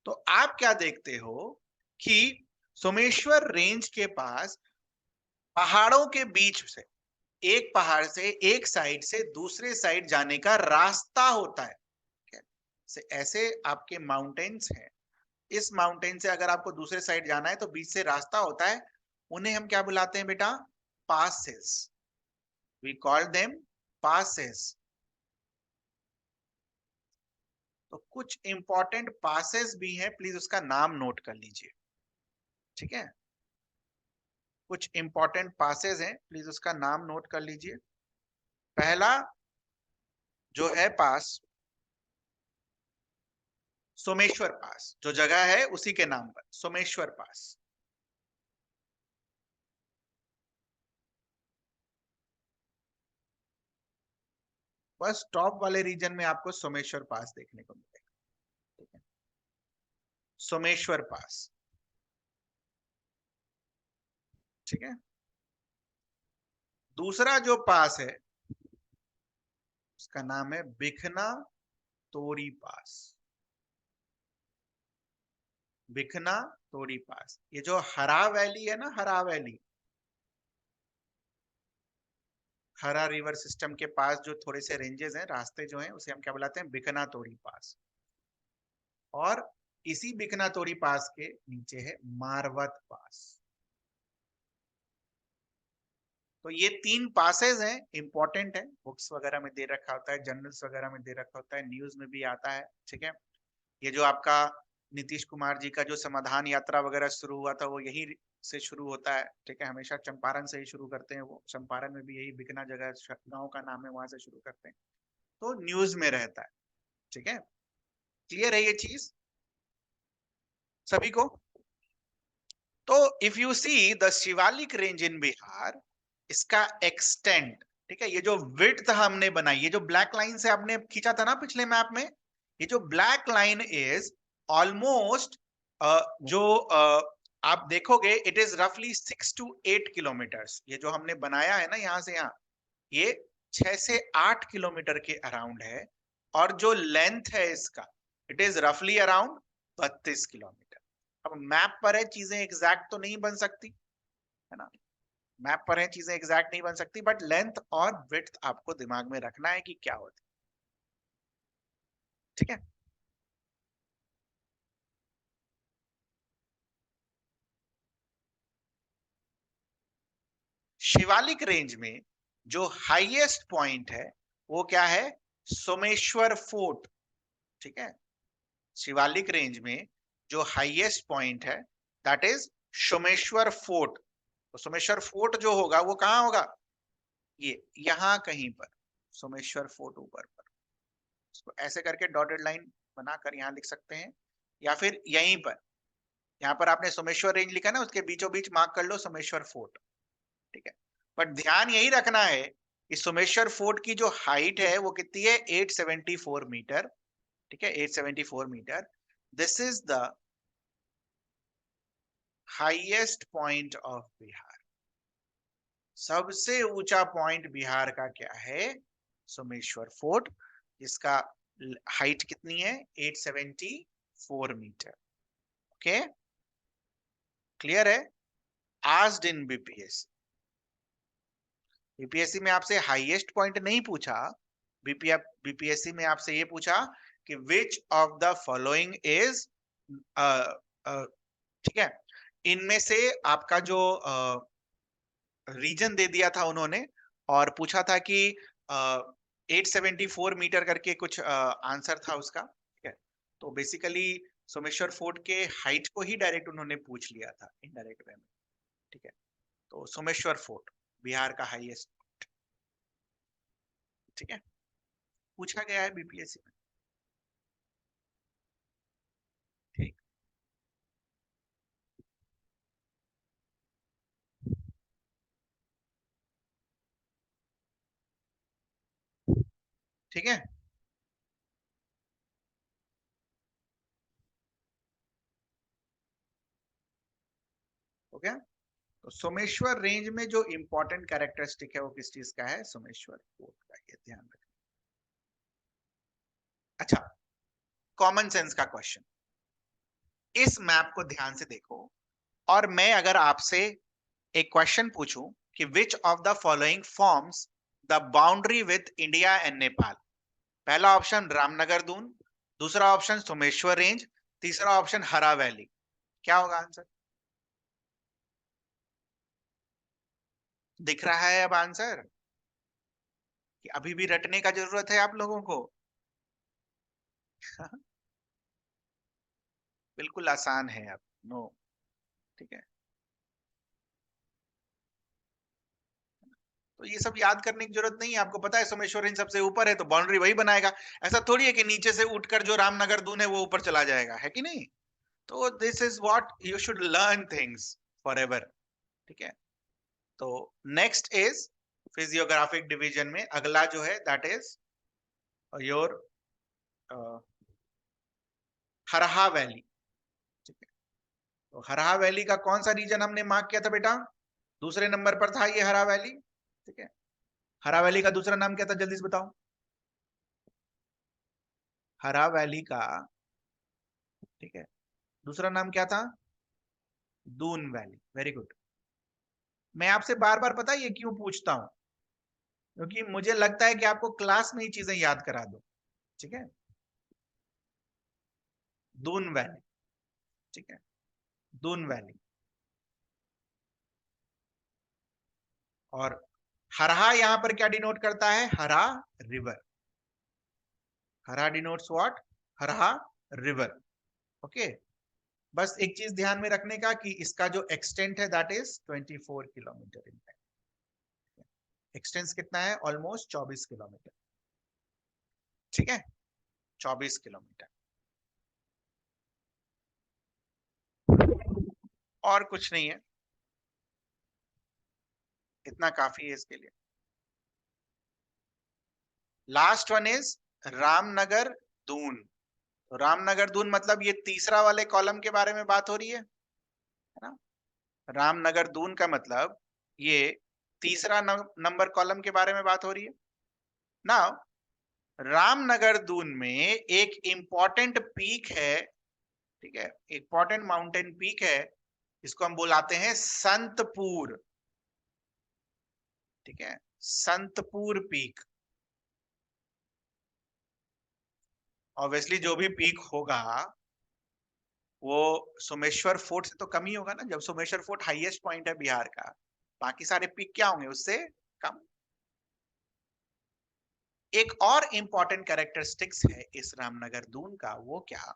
तो आप क्या देखते हो कि सोमेश्वर रेंज के पास पहाड़ों के बीच से, एक पहाड़ से एक साइड से दूसरे साइड जाने का रास्ता होता है, ठीक है? ऐसे आपके माउंटेन्स हैं, इस माउंटेन से अगर आपको दूसरे साइड जाना है तो बीच से रास्ता होता है, उन्हें हम क्या बुलाते हैं बेटा? Passes. We call them passes. तो कुछ इंपॉर्टेंट पासेस भी हैं, प्लीज उसका नाम नोट कर लीजिए, ठीक है। कुछ इंपॉर्टेंट पासेस हैं, प्लीज उसका नाम नोट कर लीजिए। पहला जो है पास, सोमेश्वर पास, जो जगह है उसी के नाम पर, सोमेश्वर पास। बस टॉप वाले रीजन में आपको सोमेश्वर पास देखने को मिलेगा, ठीक है। सोमेश्वर पास, ठीक है। दूसरा जो पास है उसका नाम है बिखना तोरी पास। बिखना तोरी पास, ये जो हरा वैली है ना, हरा वैली, हरा रिवर सिस्टम के पास जो थोड़े से रेंजेस हैं, रास्ते जो हैं, उसे हम क्या बुलाते हैं? बिखना तोरी पास। और इसी बिखना तोरी पास के नीचे है मारवत पास। तो ये तीन पासेस हैं, इंपॉर्टेंट है, बुक्स वगैरह में दे रखा होता है, जर्नल्स वगैरह में दे रखा होता है, न्यूज में भी आता है, ठीक है। ये जो आपका नीतीश कुमार जी का जो समाधान यात्रा वगैरह शुरू हुआ था वो यही से शुरू होता है, ठीक है। हमेशा चंपारण से ही शुरू करते हैं, वो चंपारण में भी यही बिकना जगह गांव का नाम है, वहां से शुरू करते हैं। तो न्यूज में रहता है, ठीक है। क्लियर है ये चीज सभी को? तो if you see the Shivalik range इन बिहार, इसका एक्सटेंट, ठीक है, ये जो विड्थ हमने बनाई, ये जो ब्लैक लाइन से आपने खींचा था ना पिछले मैप में, ये जो ब्लैक लाइन इज ऑलमोस्ट जो आप देखोगे इट इज रफली 6 to 8 किलोमीटर्स। ये जो हमने बनाया है ना यहां से यहां, ये 6 से 8 किलोमीटर के अराउंड है। और जो लेंथ है इसका, इट इज रफली अराउंड 32 किलोमीटर। अब मैप पर है, चीजें एग्जैक्ट तो नहीं बन सकती, है ना। मैप पर है, चीजें एग्जैक्ट नहीं बन सकती, बट लेंथ और विड्थ आपको दिमाग में रखना है कि क्या होती है, ठीक है। शिवालिक रेंज में जो हाईएस्ट पॉइंट है वो क्या है? सोमेश्वर फोर्ट, ठीक है। शिवालिक रेंज में जो हाईएस्ट पॉइंट है दैट इज सोमेश्वर फोर्ट। तो सोमेश्वर फोर्ट जो होगा वो कहां होगा? ये यहां कहीं पर, सोमेश्वर फोर्ट ऊपर पर। इसको ऐसे करके डॉटेड लाइन बनाकर यहां लिख सकते हैं, या फिर यहीं पर, यहाँ पर आपने सोमेश्वर रेंज लिखा ना, उसके बीचों बीच मार्क कर लो सोमेश्वर फोर्ट, ठीक है। बट ध्यान यही रखना है कि सोमेश्वर फोर्ट की जो हाइट है वो कितनी है? 874 मीटर, ठीक है, 874 metre. This is the highest point of Bihar. सबसे ऊंचा पॉइंट बिहार का क्या है? सोमेश्वर फोर्ट, जिसका हाइट कितनी है? 874 मीटर। ओके, क्लियर है? आस्क्ड इन बीपीएससी, बीपीएससी में आपसे हाईएस्ट पॉइंट नहीं पूछा, बीपीएससी में आपसे ये पूछा कि which of the following is, ठीक है, इनमें से आपका जो रीजन दे दिया था उन्होंने, और पूछा था कि 874 मीटर करके कुछ आंसर था उसका, ठीक है। तो बेसिकली सोमेश्वर फोर्ट के हाइट को ही डायरेक्ट उन्होंने पूछ लिया था इनडायरेक्ट वे में, ठीक है। तो सोमेश्वर फोर्ट बिहार का हाईएस्ट, ठीक है, पूछा गया है बीपीएससी में, ठीक। ठीक है। हो गया। तो सोमेश्वर रेंज में जो इंपॉर्टेंट कैरेक्टरिस्टिक है वो किस चीज का है? सोमेश्वर फोर्ट का, ये ध्यान रखना। अच्छा, कॉमन सेंस का क्वेश्चन, इस मैप को ध्यान से देखो और मैं अगर आपसे एक क्वेश्चन पूछूं कि which of the following forms the boundary with India and Nepal. पहला ऑप्शन रामनगर दून, दूसरा ऑप्शन सोमेश्वर रेंज, तीसरा ऑप्शन हरा वैली। क्या होगा आंसर? दिख रहा है अब आंसर कि अभी भी रटने का जरूरत है आप लोगों को? बिल्कुल आसान है अब। नो, ठीक है। तो ये सब याद करने की जरूरत नहीं है, आपको पता है सोमेश्वर रेंज सबसे ऊपर है तो बाउंड्री वही बनाएगा। ऐसा थोड़ी है कि नीचे से उठकर जो रामनगर दून है वो ऊपर चला जाएगा, है कि नहीं? तो this is what you should learn things for ever. ठीक है। तो नेक्स्ट इज फिजियोग्राफिक डिवीजन में अगला जो है that is your Harha valley. ठीक है। तो हरहा वैली का कौन सा रीजन हमने मार्क किया था बेटा? दूसरे नंबर पर था ये हरा वैली। ठीक है। हरा वैली का दूसरा नाम क्या था, जल्दी से बताओ। हरा वैली का, ठीक है, दूसरा नाम क्या था? दून वैली। Very good. मैं आपसे बार बार पता है ये क्यों पूछता हूं? क्योंकि मुझे लगता है कि आपको क्लास में ही चीजें याद करा दो। ठीक है। दून वैली। ठीक है। दून वैली। और हरहा यहां पर क्या डिनोट करता है? हरा रिवर। हरा denotes what? Harha river. Okay. बस एक चीज ध्यान में रखने का कि इसका जो एक्सटेंट है that is 24 kilometre in. Expanse कितना है? Almost 24 kilometre. ठीक है, 24 किलोमीटर। और कुछ नहीं है, इतना काफी है इसके लिए। Last one is Ramnagar Doon. तो रामनगर दून मतलब ये तीसरा वाले कॉलम के बारे में बात हो रही है ना? रामनगर दून का मतलब ये तीसरा नंबर कॉलम के बारे में बात हो रही है ना। रामनगर दून में एक इंपॉर्टेंट पीक है, ठीक है, इंपॉर्टेंट माउंटेन पीक है, इसको हम बुलाते हैं संतपुर। ठीक है, संतपुर पीक। ऑब्वियसली जो भी पीक होगा वो सोमेश्वर फोर्ट से तो कम ही होगा ना, जब सोमेश्वर फोर्ट हाईएस्ट पॉइंट है बिहार का। बाकी सारे पीक क्या होंगे उससे कम। एक और इंपॉर्टेंट कैरेक्टरिस्टिक्स है इस रामनगर दून का, वो क्या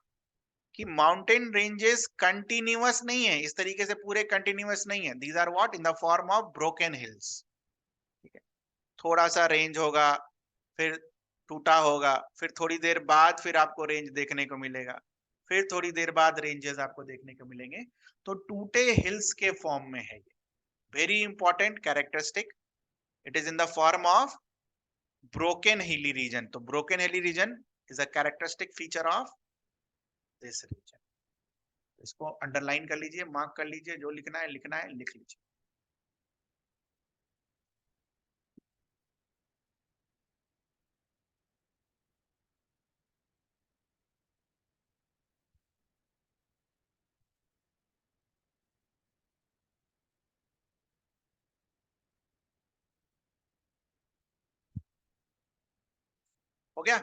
कि माउंटेन रेंजेस कंटिन्यूअस नहीं है, इस तरीके से पूरे कंटिन्यूअस नहीं है। These are what? In the form of broken hills. ठीक है। थोड़ा सा रेंज होगा, फिर टूटा होगा, फिर थोड़ी देर बाद फिर आपको रेंज देखने को मिलेगा, फिर थोड़ी देर बाद रेंजेस आपको देखने को मिलेंगे। तो टूटे हिल्स के फॉर्म में है ये। Very important characteristic. It is in the form of broken hilly region. तो broken hilly region is a characteristic feature of this region. इसको अंडरलाइन कर लीजिए, मार्क कर लीजिए, जो लिखना है लिखना है लिख लीजिए। हो गया?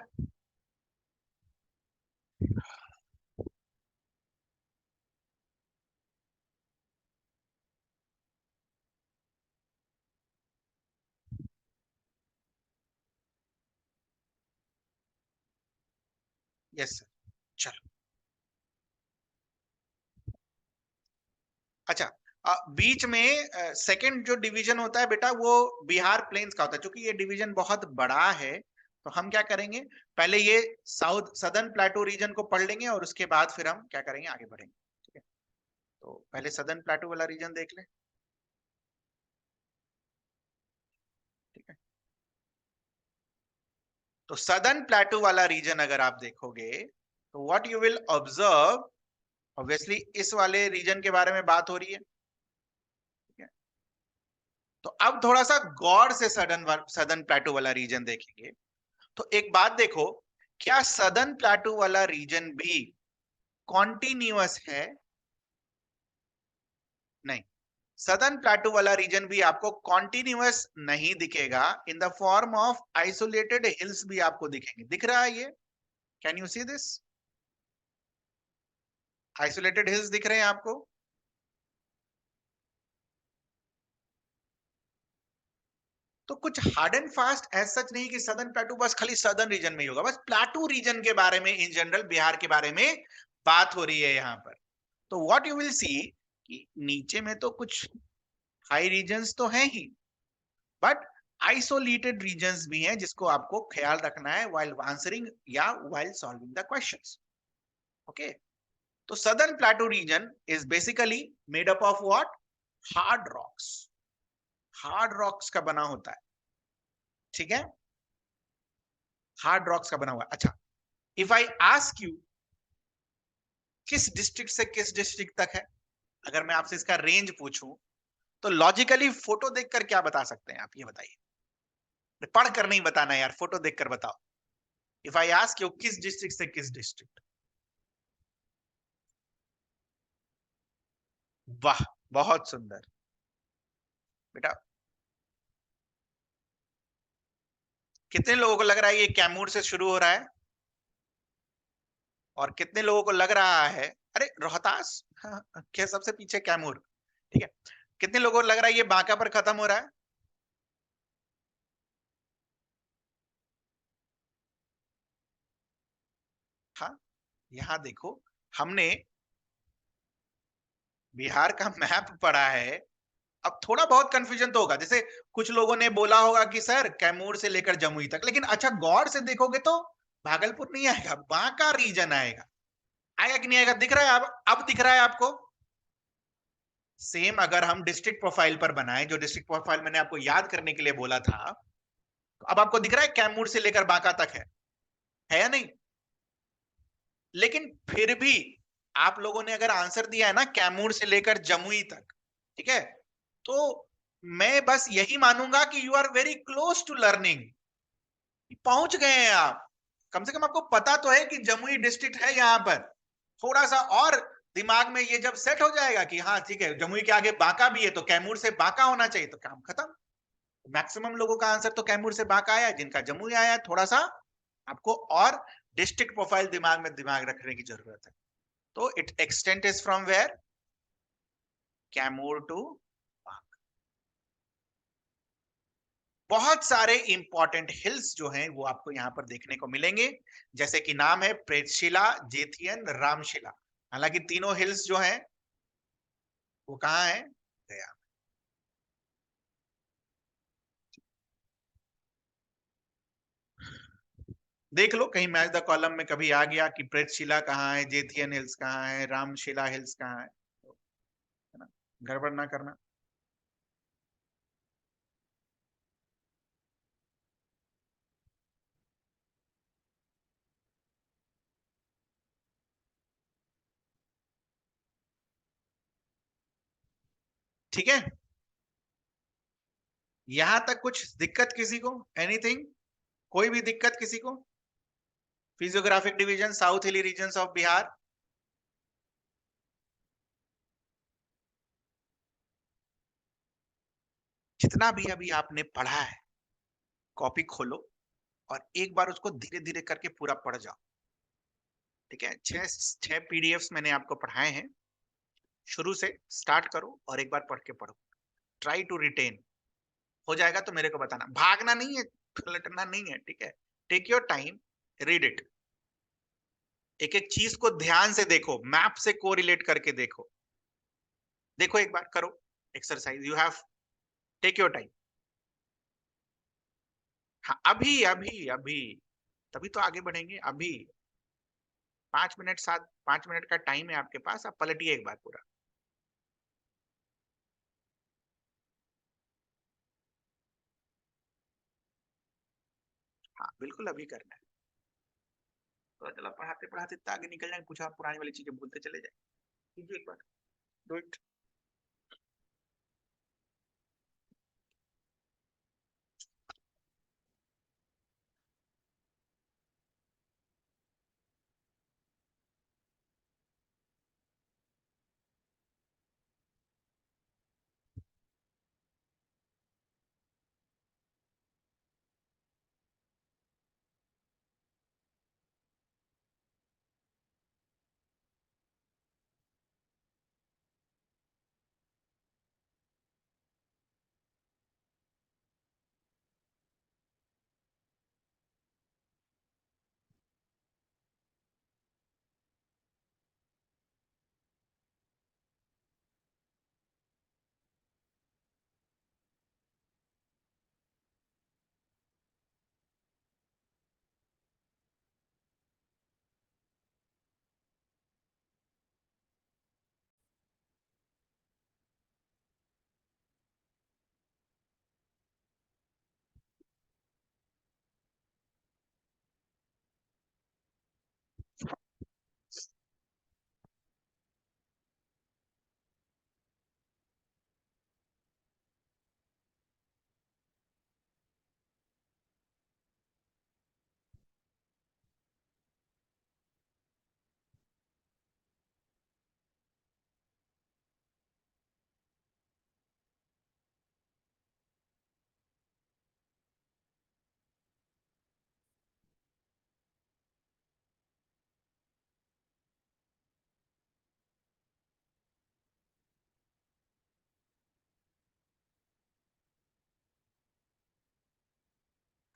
Yes sir. चलो। अच्छा, बीच में सेकंड जो डिवीजन होता है बेटा वो बिहार प्लेन्स का होता है। क्योंकि ये डिवीजन बहुत बड़ा है तो हम क्या करेंगे, पहले ये साउथ सदर्न प्लेटो रीजन को पढ़ लेंगे और उसके बाद फिर हम क्या करेंगे, आगे बढ़ेंगे। ठीक है। तो पहले सदर्न प्लेटो वाला रीजन देख लें। ठीक है। तो सदर्न प्लेटू वाला रीजन अगर आप देखोगे तो what you will observe, obviously इस वाले रीजन के बारे में बात हो रही है। तो अब थोड़ा सा गौर से सदर्न प्लेटू वाला रीजन देखेंगे तो एक बात देखो, क्या सदर्न प्लेटू वाला रीजन भी कॉन्टिन्यूअस है? नहीं, सदर्न प्लेटू वाला रीजन भी आपको कॉन्टिन्यूअस नहीं दिखेगा, in the form of isolated hills भी आपको दिखेंगे। दिख रहा है ये? Can you see this? Isolated hills दिख रहे हैं आपको? तो कुछ hard and fast as such नहीं कि सदर्न प्लेटू बस खाली सदर्न रीजन में ही होगा, बस प्लेटू रीजन के बारे में इन जनरल बिहार के बारे में बात हो रही है यहां पर। तो व्हाट यू विल सी कि नीचे में तो कुछ हाई रीजन्स तो हैं ही, बट आइसोलेटेड रीजन्स भी हैं जिसको आपको ख्याल रखना है व्हाइल आंसरिंग या while solving the questions. Okay, तो southern plateau region is basically made up of what? Hard rocks. Hard rocks का बना होता है, ठीक है, हार्ड रॉक्स का बना हुआ है। अच्छा, इफ आई आस्क यू किस डिस्ट्रिक्ट से किस डिस्ट्रिक्ट तक है, अगर मैं आपसे इसका रेंज पूछूं तो लॉजिकली फोटो देखकर क्या बता सकते हैं आप, ये बताइए। पढ़ कर नहीं बताना यार, फोटो देखकर बताओ। इफ आई आस्क यू किस डिस्ट्रिक्ट से किस डिस्ट्रिक्ट। वाह, बहुत सुंदर बेटा। कितने लोगों को लग रहा है ये कैमूर से शुरू हो रहा है? और कितने लोगों को लग रहा है अरे रोहतास, हाँ, क्या सबसे पीछे कैमूर, ठीक है। कितने लोगों को लग रहा है ये बांका पर खत्म हो रहा है? हाँ, यहां देखो, हमने बिहार का मैप पढ़ा है। अब थोड़ा बहुत कंफ्यूजन तो होगा, जैसे कुछ लोगों ने बोला होगा कि सर कैमूर से लेकर जमुई तक, लेकिन अच्छा गौर से देखोगे तो भागलपुर नहीं आएगा, बांका रीजन आएगा। आएगा कि नहीं आएगा? दिख रहा है? अब दिख रहा है आपको? सेम अगर हम डिस्ट्रिक्ट प्रोफाइल पर बनाए, जो डिस्ट्रिक्ट प्रोफाइल मैंने आपको याद करने के लिए बोला था, तो अब आपको दिख रहा है कैमूर से लेकर बांका तक है या नहीं? लेकिन फिर भी आप लोगों ने अगर आंसर दिया है ना कैमूर से लेकर जमुई तक, ठीक है, तो मैं बस यही मानूंगा कि you are very close to learning, पहुंच गए हैं आप। कम से कम आपको पता तो है कि जमुई डिस्ट्रिक्ट है यहाँ पर। थोड़ा सा और दिमाग में ये जब सेट हो जाएगा कि हाँ ठीक है, जमुई के आगे बांका भी है तो कैमूर से बांका होना चाहिए, तो काम खत्म। मैक्सिमम लोगों का आंसर तो कैमूर से बांका आया, जिनका जमुई आया, थोड़ा सा आपको और डिस्ट्रिक्ट प्रोफाइल दिमाग रखने की जरूरत है। तो it extent is from where? Kaimur to Banka. बहुत सारे इंपॉर्टेंट हिल्स जो हैं वो आपको यहाँ पर देखने को मिलेंगे, जैसे कि नाम है प्रेतशिला, जेथियन, रामशिला। हालांकि तीनों हिल्स जो हैं वो कहाँ है? गया। देख लो कहीं मैच द कॉलम में कभी आ गया कि प्रेतशिला कहाँ है, जेथियन हिल्स कहाँ है, रामशिला हिल्स कहाँ है, तो, है ना, गड़बड़ ना करना। ठीक है, यहां तक कुछ दिक्कत किसी को? एनीथिंग? कोई भी दिक्कत किसी को? Physiographic division south hilly region of Bihar. जितना भी अभी आपने पढ़ा है, कॉपी खोलो और एक बार उसको धीरे धीरे करके पूरा पढ़ जाओ। ठीक है, छह छह पीडीएफ्स मैंने आपको पढ़ाए हैं, शुरू से स्टार्ट करो और एक बार पढ़ के पढ़ो। Try to retain. हो जाएगा तो मेरे को बताना, भागना नहीं है, पलटना नहीं है, ठीक है। Take your time, read it, एक एक चीज को ध्यान से देखो, मैप से कोरिलेट करके देखो। देखो एक बार करो exercise, you have, take your time. हाँ, अभी अभी अभी, तभी तो आगे बढ़ेंगे अभी। 5 मिनट, 5 मिनट का टाइम है आपके पास, आप पलटिए एक बार पूरा। हाँ, बिल्कुल अभी करना है। तो चला पढ़ाते पढ़ाते इतना आगे निकल जाएंगे, कुछ आप पुरानी वाली चीजें भूलते चले जाए। कीजिए एक बार, डू इट।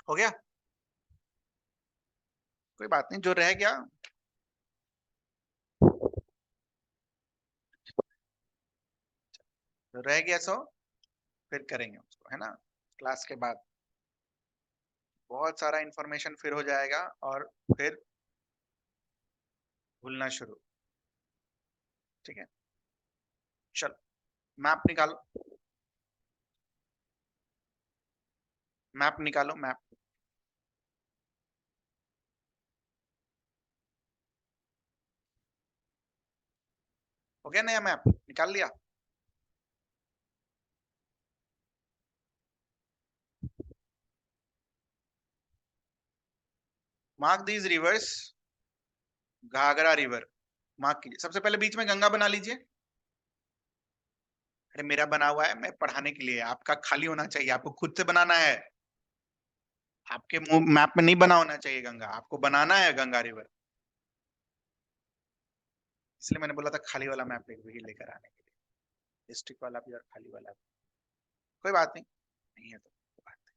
हो गया, कोई बात नहीं, जो रह गया जो रह गया सो फिर करेंगे उसको, है ना, क्लास के बाद बहुत सारा इंफॉर्मेशन फिर हो जाएगा और फिर भूलना शुरू। ठीक है, चलो मैप निकालो, मैप निकालो, मैप। हो गया नया मैप निकाल लिया। Mark these rivers, Ghaghara river mark कीजिए। सबसे पहले बीच में गंगा बना लीजिए। अरे मेरा बना हुआ है, मैं पढ़ाने के लिए, आपका खाली होना चाहिए, आपको खुद से बनाना है। आपके मैप में नहीं बना होना चाहिए गंगा, आपको बनाना है गंगा रिवर। इसलिए मैंने बोला था खाली वाला मैप लेकर आने के लिए, डिस्ट्रिक्ट वाला भी और खाली वाला भी। कोई बात नहीं, नहीं है तो कोई बात नहीं।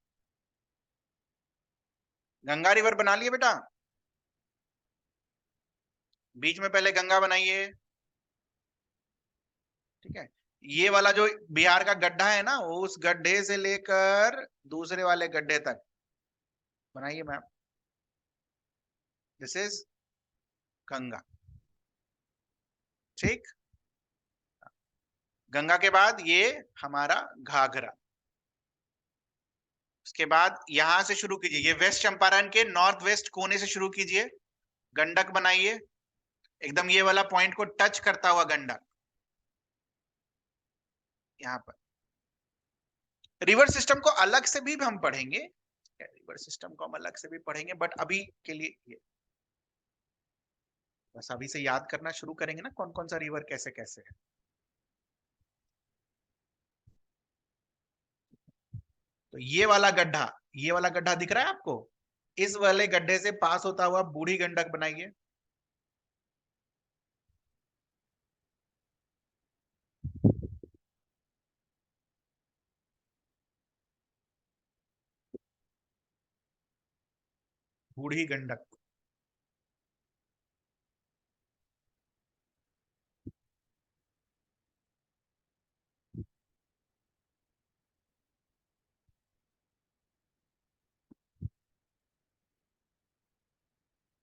गंगा रिवर बना लिए बेटा, बीच में पहले गंगा बनाइए। ठीक है, ये वाला जो बिहार का गड्ढा है ना, वो उस गड्ढे से लेकर दूसरे वाले गड्ढे तक बनाइए मैप। This is Ganga. ठीक, गंगा के बाद ये हमारा घाघरा। उसके बाद यहां से शुरू कीजिए, ये वेस्ट चंपारण के नॉर्थ वेस्ट कोने से शुरू कीजिए, गंडक बनाइए, एकदम ये वाला पॉइंट को टच करता हुआ गंडक यहाँ पर। रिवर सिस्टम को अलग से भी हम पढ़ेंगे, रिवर सिस्टम को हम अलग से भी पढ़ेंगे, बट अभी के लिए ये बस अभी से याद करना शुरू करेंगे ना, कौन कौन सा रिवर कैसे कैसे है। तो ये वाला गड्ढा दिख रहा है आपको, इस वाले गड्ढे से पास होता हुआ बूढ़ी गंडक बनाइए। बूढ़ी गंडक,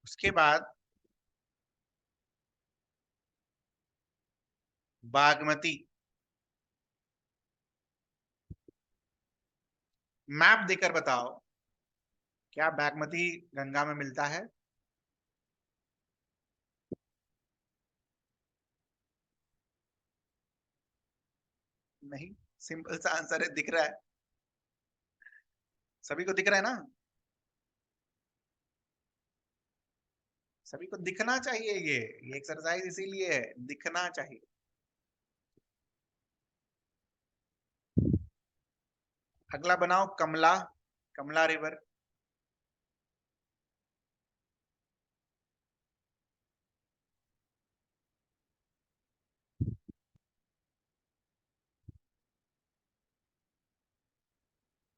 उसके बाद बागमती। मैप देकर बताओ क्या बागमती गंगा में मिलता है? नहीं, सिंपल सा आंसर है, दिख रहा है, सभी को दिख रहा है ना, सभी को दिखना चाहिए, ये एक्सरसाइज इसीलिए है, दिखना चाहिए। अगला बनाओ कमला, कमला रिवर।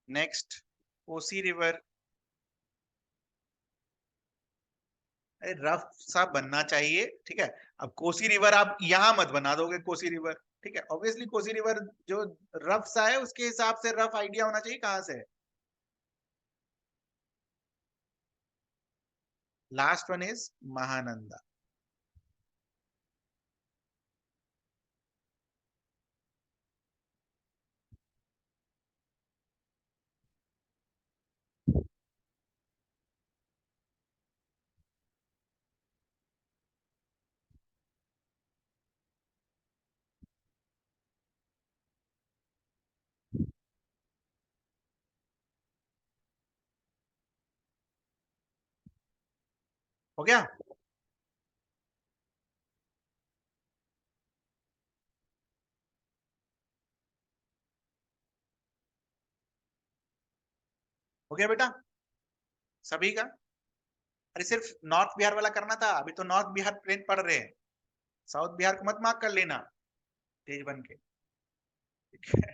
Next Kosi river. अरे रफ सा बनना चाहिए, ठीक है। अब कोसी रिवर आप यहां मत बना दोगे कोसी रिवर, ठीक है। ऑब्वियसली कोसी रिवर जो रफ सा है उसके हिसाब से रफ आइडिया होना चाहिए कहां से है। Last one is Mahananda. हो गया? हो गया बेटा सभी का? अरे सिर्फ नॉर्थ बिहार वाला करना था, अभी तो नॉर्थ बिहार प्लेन पढ़ रहे हैं, साउथ बिहार को मत मार्क कर लेना तेज बन के, ठीक है।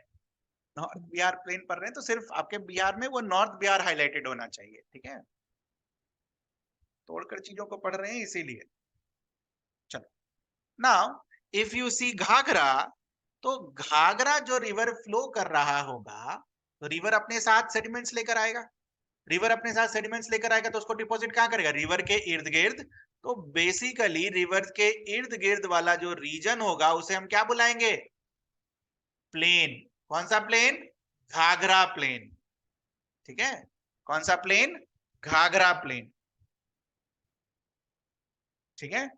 नॉर्थ बिहार प्लेन पढ़ रहे हैं तो सिर्फ आपके बिहार में वो नॉर्थ बिहार हाईलाइटेड होना चाहिए, ठीक है। तोड़कर चीजों को पढ़ रहे हैं इसीलिए। चलो now if you see Ghaghara, तो घाघरा जो रिवर फ्लो कर रहा होगा, तो रिवर अपने साथ सेडिमेंट्स लेकर आएगा, रिवर अपने साथ सेडिमेंट्स लेकर आएगा तो उसको डिपॉजिट कहां करेगा? रिवर के इर्द गिर्द। तो बेसिकली रिवर के इर्द गिर्द वाला जो रीजन होगा उसे हम क्या बुलाएंगे? प्लेन। कौन सा प्लेन? घाघरा प्लेन, ठीक है। कौन सा प्लेन? घाघरा प्लेन, ठीक है।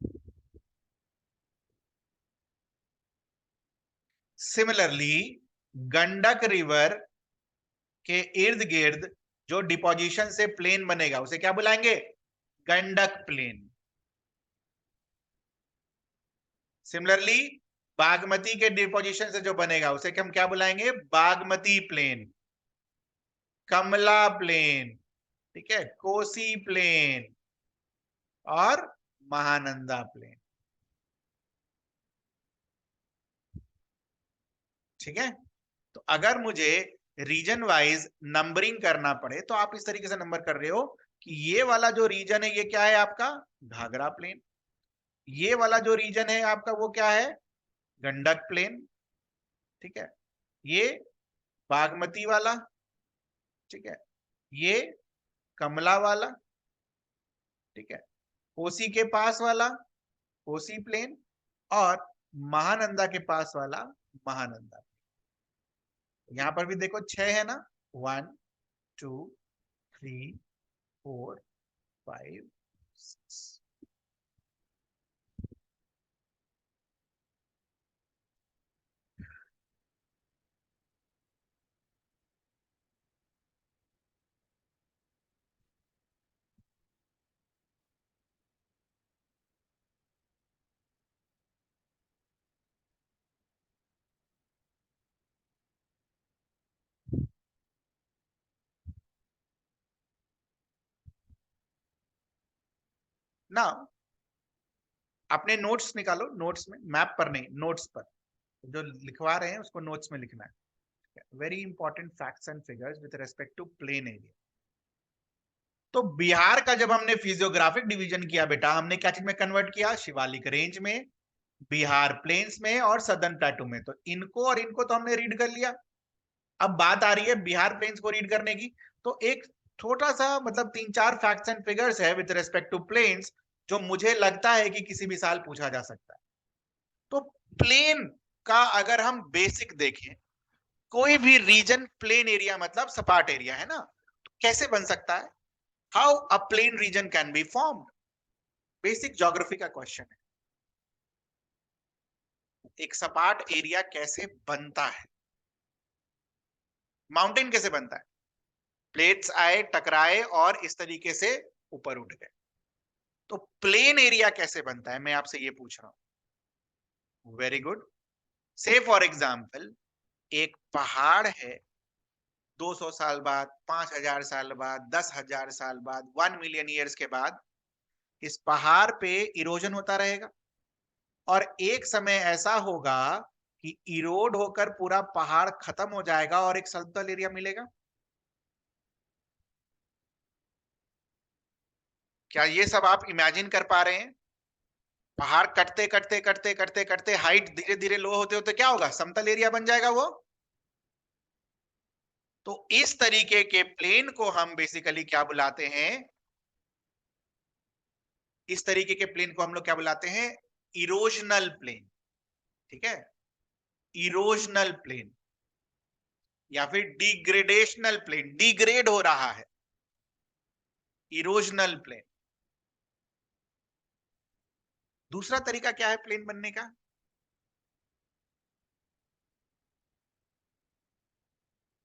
सिमिलरली गंडक रिवर के इर्द गिर्द जो डिपोजिशन से प्लेन बनेगा उसे क्या बुलाएंगे? गंडक प्लेन। सिमिलरली बागमती के डिपोजिशन से जो बनेगा उसे हम क्या बुलाएंगे? बागमती प्लेन, कमला प्लेन, ठीक है, कोसी प्लेन और महानंदा प्लेन, ठीक है। तो अगर मुझे रीजन वाइज नंबरिंग करना पड़े तो आप इस तरीके से नंबर कर रहे हो कि ये वाला जो रीजन है ये क्या है आपका? घाघरा प्लेन। ये वाला जो रीजन है आपका वो क्या है? गंडक प्लेन, ठीक है। ये बागमती वाला, ठीक है। ये कमला वाला, ठीक है। कोसी के पास वाला कोसी प्लेन, और महानंदा के पास वाला महानंदा। यहां पर भी देखो 6 है ना, 1 2 3 4 5 6। ना अपने नोट्स निकालो, नोट्स में, मैप पर नहीं, नोट्स पर जो लिखवा रहे हैं उसको नोट्स में लिखना है। Very important facts and figures with respect to plain area. तो बिहार का जब हमने फिजियोग्राफिक डिवीजन किया बेटा, हमने क्या चीज में कन्वर्ट किया? शिवालिक रेंज में, बिहार प्लेन्स में और सदर्न प्लेटू में। तो इनको और इनको तो हमने रीड कर लिया। अब बात आ रही है बिहार प्लेन्स को रीड करने की। तो एक छोटा सा मतलब 3-4 फैक्ट्स एंड फिगर्स है विद रेस्पेक्ट टू प्लेन्स जो मुझे लगता है कि किसी भी साल पूछा जा सकता है। तो प्लेन का अगर हम बेसिक देखें, कोई भी रीजन प्लेन एरिया मतलब सपाट एरिया है ना, तो कैसे बन सकता है? How a plain region can be formed? Basic geography का क्वेश्चन है। एक सपाट एरिया कैसे बनता है? माउंटेन कैसे बनता है? प्लेट्स आए, टकराए और इस तरीके से ऊपर उठ गए। तो प्लेन एरिया कैसे बनता है, मैं आपसे ये पूछ रहा हूं। Very good. से फॉर एग्जाम्पल एक पहाड़ है, 200 साल बाद, 5000 साल बाद, 10,000 साल बाद, 1 मिलियन ईयर्स के बाद इस पहाड़ पे इरोजन होता रहेगा और एक समय ऐसा होगा कि इरोड होकर पूरा पहाड़ खत्म हो जाएगा और एक समतल एरिया मिलेगा। क्या ये सब आप इमेजिन कर पा रहे हैं? पहाड़ कटते कटते कटते कटते कटते हाइट धीरे धीरे लो होते होते क्या होगा? समतल एरिया बन जाएगा वो। तो इस तरीके के प्लेन को हम बेसिकली क्या बुलाते हैं? इस तरीके के प्लेन को हम लोग क्या बुलाते हैं? Erosional plain. ठीक है, इरोजनल प्लेन या फिर डिग्रेडेशनल प्लेन, डिग्रेड हो रहा है, इरोजनल प्लेन। दूसरा तरीका क्या है प्लेन बनने का?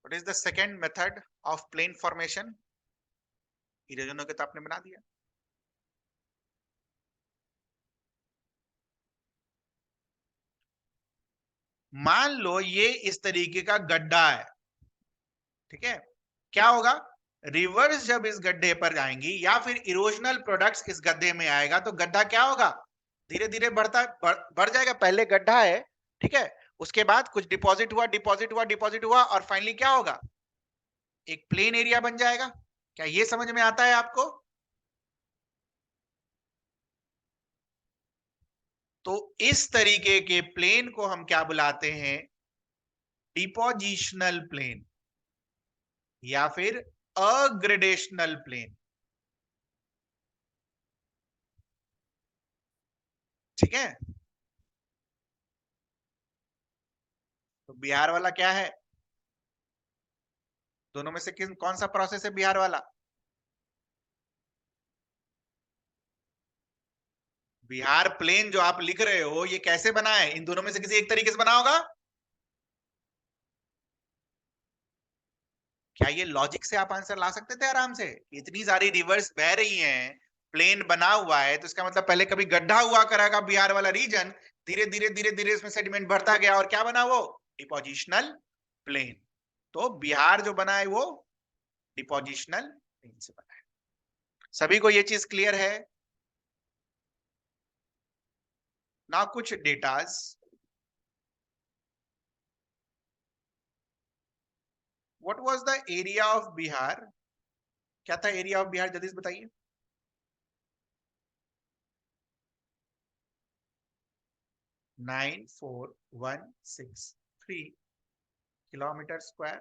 What is the second method of plain formation? Erosion हो के तो आपने बना दिया। मान लो ये इस तरीके का गड्ढा है, ठीक है, क्या होगा? रिवर्स जब इस गड्ढे पर जाएंगी या फिर इरोजनल प्रोडक्ट्स इस गड्ढे में आएगा तो गड्ढा क्या होगा? धीरे धीरे बढ़ जाएगा। पहले गड्ढा है, ठीक है, उसके बाद कुछ डिपॉजिट हुआ, डिपॉजिट हुआ, डिपॉजिट हुआ और फाइनली क्या होगा? एक प्लेन एरिया बन जाएगा। क्या ये समझ में आता है आपको? तो इस तरीके के प्लेन को हम क्या बुलाते हैं? डिपोजिशनल प्लेन या फिर अग्रेडेशनल प्लेन। ठीक है, तो बिहार वाला क्या है? दोनों में से किन कौन सा प्रोसेस है बिहार वाला? बिहार प्लेन जो आप लिख रहे हो ये कैसे बना है? इन दोनों में से किसी एक तरीके से बना होगा। क्या ये लॉजिक से आप आंसर ला सकते थे आराम से? इतनी सारी रिवर्स बह रही हैं, प्लेन बना हुआ है, तो इसका मतलब पहले कभी गड्ढा हुआ करेगा बिहार वाला रीजन, धीरे धीरे धीरे धीरे इसमें सेडिमेंट बढ़ता गया और क्या बना वो? Depositional plain. तो बिहार जो बना है वो डिपोजिशनल प्लेन से बना है। सभी को ये चीज क्लियर है ना? कुछ datas. What was the area of Bihar? क्या था एरिया ऑफ बिहार, जल्दी से बताइए। 94,163 किलोमीटर स्क्वायर।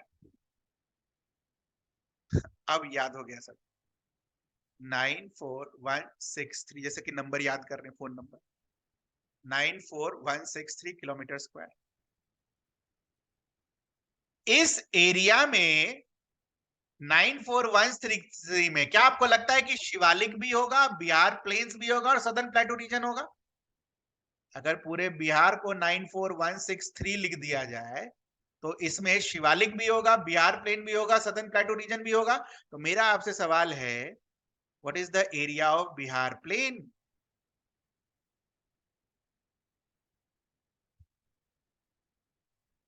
अब याद हो गया सब। 94,163 जैसे कि नंबर याद कर रहे हैं, फोन नंबर। 94,163 kilometre square. इस एरिया में 94,163 में क्या आपको लगता है कि शिवालिक भी होगा, बिहार प्लेन्स भी होगा और सदर्न प्लेटू रीजन होगा? अगर पूरे बिहार को 94,163 लिख दिया जाए तो इसमें शिवालिक भी होगा, बिहार प्लेन भी होगा, सदर्न प्लेटू रीजन भी होगा। तो मेरा आपसे सवाल है, what is the area of Bihar plain?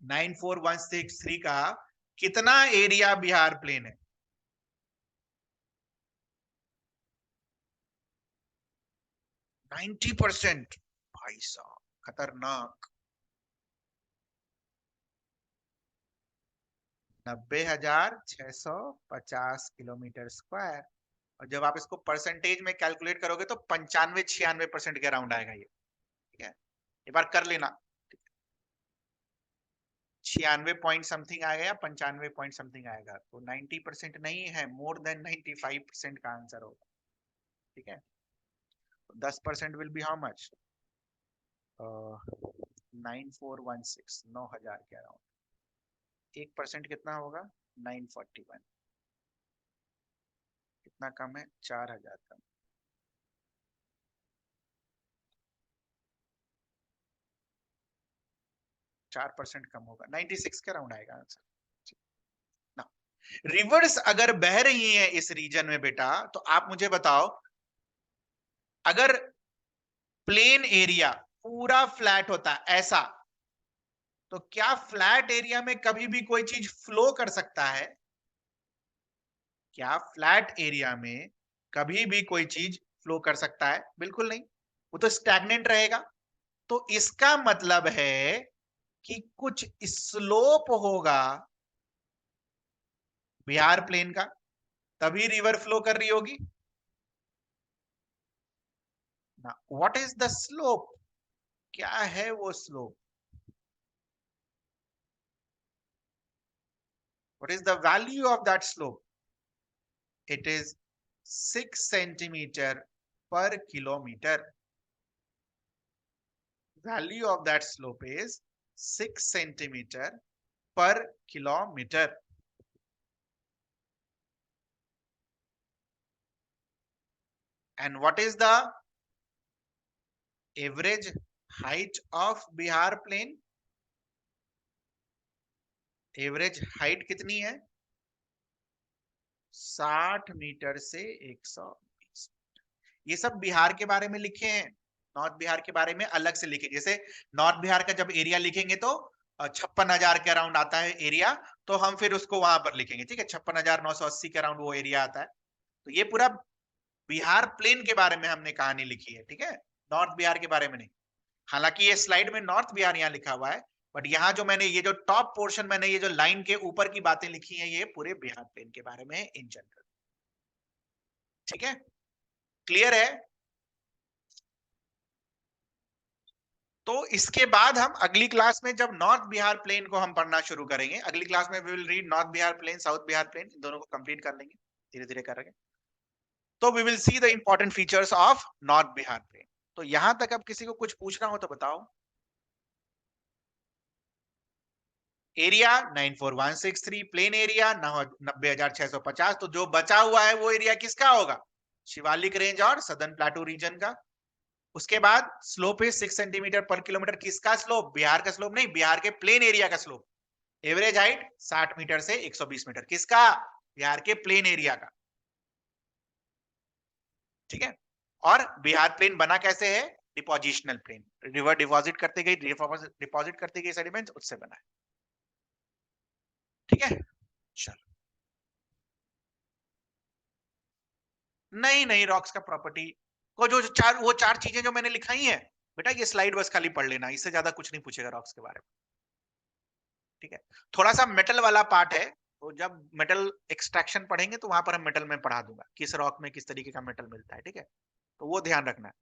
94,163 का कितना एरिया बिहार प्लेन है? 90%। भाई साहब खतरनाक। 90,650 किलोमीटर स्क्वायर। और जब आप इसको परसेंटेज में कैलकुलेट करोगे तो 95-96% के अराउंड आएगा ये। ठीक है, एक बार कर लेना। 96 पॉइंट समथिंग आएगा या 95 पॉइंट समथिंग आएगा, तो 90% नहीं है, मोर देन 95% का आंसर होगा। ठीक है, 10% विल बी हाउ मच? 9416, 9,000 के अराउंड। 1% कितना होगा? 941। कितना कम है? 4000 कम। 4% कम होगा, 96 के राउंड आएगा आंसर। ना रिवर्स अगर बह रही है इस रीजन में बेटा, तो आप मुझे बताओ, अगर प्लेन एरिया पूरा फ्लैट होता ऐसा, तो क्या फ्लैट एरिया में कभी भी कोई चीज फ्लो कर सकता है? क्या फ्लैट एरिया में कभी भी कोई चीज फ्लो कर सकता है? बिल्कुल नहीं, वो तो स्टैग्नेंट रहेगा। तो इसका मतलब है कि कुछ स्लोप होगा बिहार प्लेन का, तभी रिवर फ्लो कर रही होगी ना। What is the slope? क्या है वो slope? What is the value of that slope? It is 6 centimetre पर kilometre. Value of that slope is 6 centimeter per kilometer. And what is the average height of Bihar plain? Average height कितनी है? 60 मीटर से 120। ये सब बिहार के बारे में लिखे हैं, नॉर्थ बिहार के बारे में अलग से लिखे। जैसे नॉर्थ बिहार का जब एरिया लिखेंगे तो 56,000 के अराउंड आता है एरिया, तो हम फिर उसको वहां पर लिखेंगे, ठीक है, 56,980 के अराउंड वो एरिया आता है। तो ये पूरा बिहार प्लेन के बारे में हमने कहानी लिखी है, ठीक है, नॉर्थ बिहार के बारे में नहीं। हालांकि ये स्लाइड में नॉर्थ बिहार यहाँ लिखा हुआ है, बट यहाँ जो मैंने ये जो टॉप पोर्शन मैंने ये जो लाइन के ऊपर की बातें लिखी हैं, ये पूरे बिहार प्लेन के बारे में इन जनरल। ठीक है, क्लियर है? तो इसके बाद हम अगली क्लास में जब नॉर्थ बिहार प्लेन को हम पढ़ना शुरू करेंगे, अगली क्लास में we will read north Bihar plain, south Bihar plain, इन दोनों को कंप्लीट कर लेंगे, धीरे धीरे करेंगे। तो we will see the important features of north Bihar plain. तो यहां तक अब किसी को कुछ पूछना हो तो बताओ। Area 94163, plain area 90,650। तो जो बचा हुआ है वो एरिया किसका होगा? शिवालिक रेंज और सदर्न प्लेटू रीजन का। उसके बाद स्लोप है 6 सेंटीमीटर पर किलोमीटर। किसका स्लोप? बिहार का स्लोप नहीं, बिहार के प्लेन एरिया का स्लोप। एवरेज हाइट 60 मीटर से 120 मीटर। किसका? बिहार के प्लेन एरिया का। ठीक है, और बिहार प्लेन बना कैसे है? डिपोजिशनल प्लेन, रिवर डिपॉजिट करते गई, डिपॉजिट करते गई सेडिमेंट, उससे बना है। ठीक है, चलो। नहीं नहीं, रॉक्स का प्रॉपर्टी को जो चार वो चार चीजें जो मैंने लिखाई है बेटा, ये स्लाइड बस खाली पढ़ लेना, इससे ज्यादा कुछ नहीं पूछेगा रॉक्स के बारे में। ठीक है, थोड़ा सा मेटल वाला पार्ट है, तो जब मेटल एक्सट्रैक्शन पढ़ेंगे तो वहां पर हम मेटल में पढ़ा दूंगा किस रॉक में किस तरीके का मेटल मिलता है। ठीक है, तो वो ध्यान रखना है।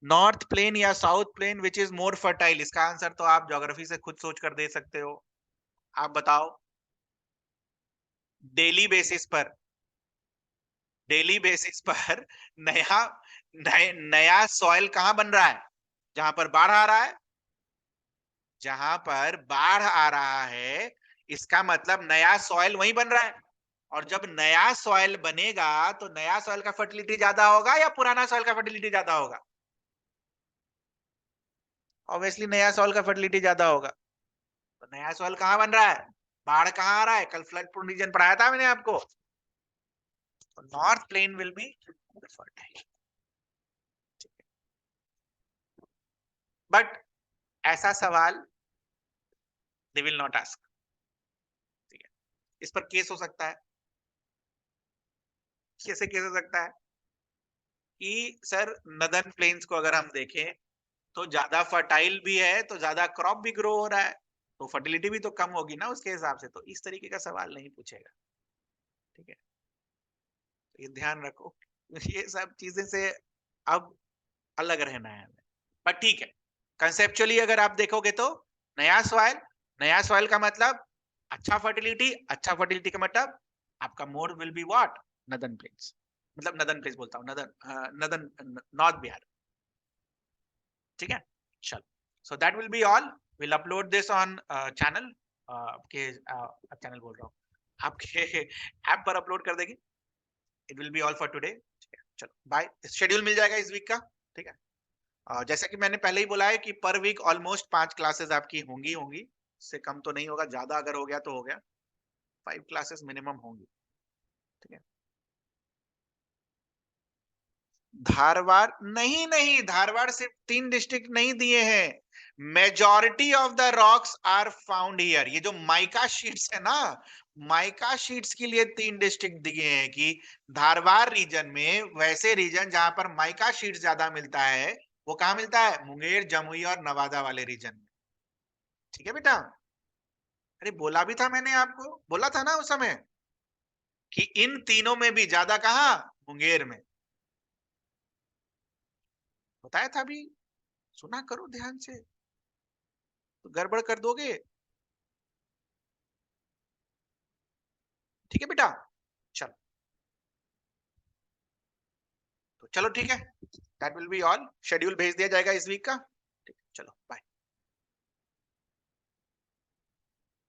नॉर्थ प्लेन या south plain which is more fertile? इसका आंसर तो आप ज्योग्राफी से खुद सोच कर दे सकते हो। आप बताओ। डेली बेसिस पर, डेली बेसिस पर नया नया सॉइल कहां बन रहा है? जहां पर बाढ़ आ रहा है। जहां पर बाढ़ आ रहा है, इसका मतलब नया सॉइल वहीं बन रहा है। और जब नया सॉइल बनेगा तो नया सॉइल का फर्टिलिटी ज्यादा होगा या पुराना सॉइल का फर्टिलिटी ज्यादा होगा? ऑब्वियसली नया सॉइल का फर्टिलिटी ज्यादा होगा। तो नया सॉइल कहां बन रहा है? बाढ़ कहां आ रहा है? कल फ्लड प्रोन रीजन पढ़ाया था मैंने आपको। तो north plain will be fertile. But ऐसा सवाल दे विल नॉट आस्क। ठीक है, इस पर केस हो सकता है। कैसे केस हो सकता है? कि सर नदर्न प्लेन्स को अगर हम देखें तो ज्यादा फर्टाइल भी है, तो ज्यादा क्रॉप भी ग्रो हो रहा है, तो फर्टिलिटी भी तो कम होगी ना उसके हिसाब से। तो इस तरीके का सवाल नहीं पूछेगा। ठीक है, तो ये ध्यान रखो। ये सब चीजें से अब अलग रहना है हमें। पर ठीक है, कंसेप्चुअली अगर आप देखोगे तो नया सॉइल, नया सॉइल का मतलब अच्छा फर्टिलिटी, अच्छा फर्टिलिटी का मतलब आपका mode will be what? Northern plains, मतलब नदर्न प्लेन्स बोलता हूँ, नदर्न नॉर्थ बिहार। ठीक है, चलो। So that will be all. Will upload this on channel आपके चैनल बोल रहा हूँ, आपके ऐप पर अपलोड कर देगी। It will be all for today. ठीक है, चलो बाय। शेड्यूल मिल जाएगा इस वीक का। ठीक है, जैसा कि मैंने पहले ही बोला है कि पर वीक ऑलमोस्ट 5 क्लासेस आपकी होंगी, इससे कम तो नहीं होगा, ज्यादा अगर हो गया तो हो गया, 5 क्लासेस मिनिमम होंगी। ठीक है, धारवाड़ नहीं, नहीं धारवाड़ सिर्फ 3 डिस्ट्रिक्ट नहीं दिए हैं, majority of the rocks are found here. ये जो माइका शीट्स है ना, माइका शीट्स के लिए 3 डिस्ट्रिक्ट दिए हैं कि धारवाड़ रीजन में, वैसे रीजन जहां पर माइका शीट्स ज्यादा मिलता है वो कहां मिलता है, मुंगेर, जमुई और नवादा वाले रीजन में। ठीक है बेटा, अरे बोला भी था मैंने, आपको बोला था ना उस समय कि इन तीनों में भी ज्यादा कहां, मुंगेर में। बताया था भी, सुना करो ध्यान से, तो गड़बड़ कर दोगे। ठीक है बेटा, चलो, तो चलो ठीक है, that will be all. Schedule भेज दिया जाएगा इस वीक का। ठीक है, चलो बाय।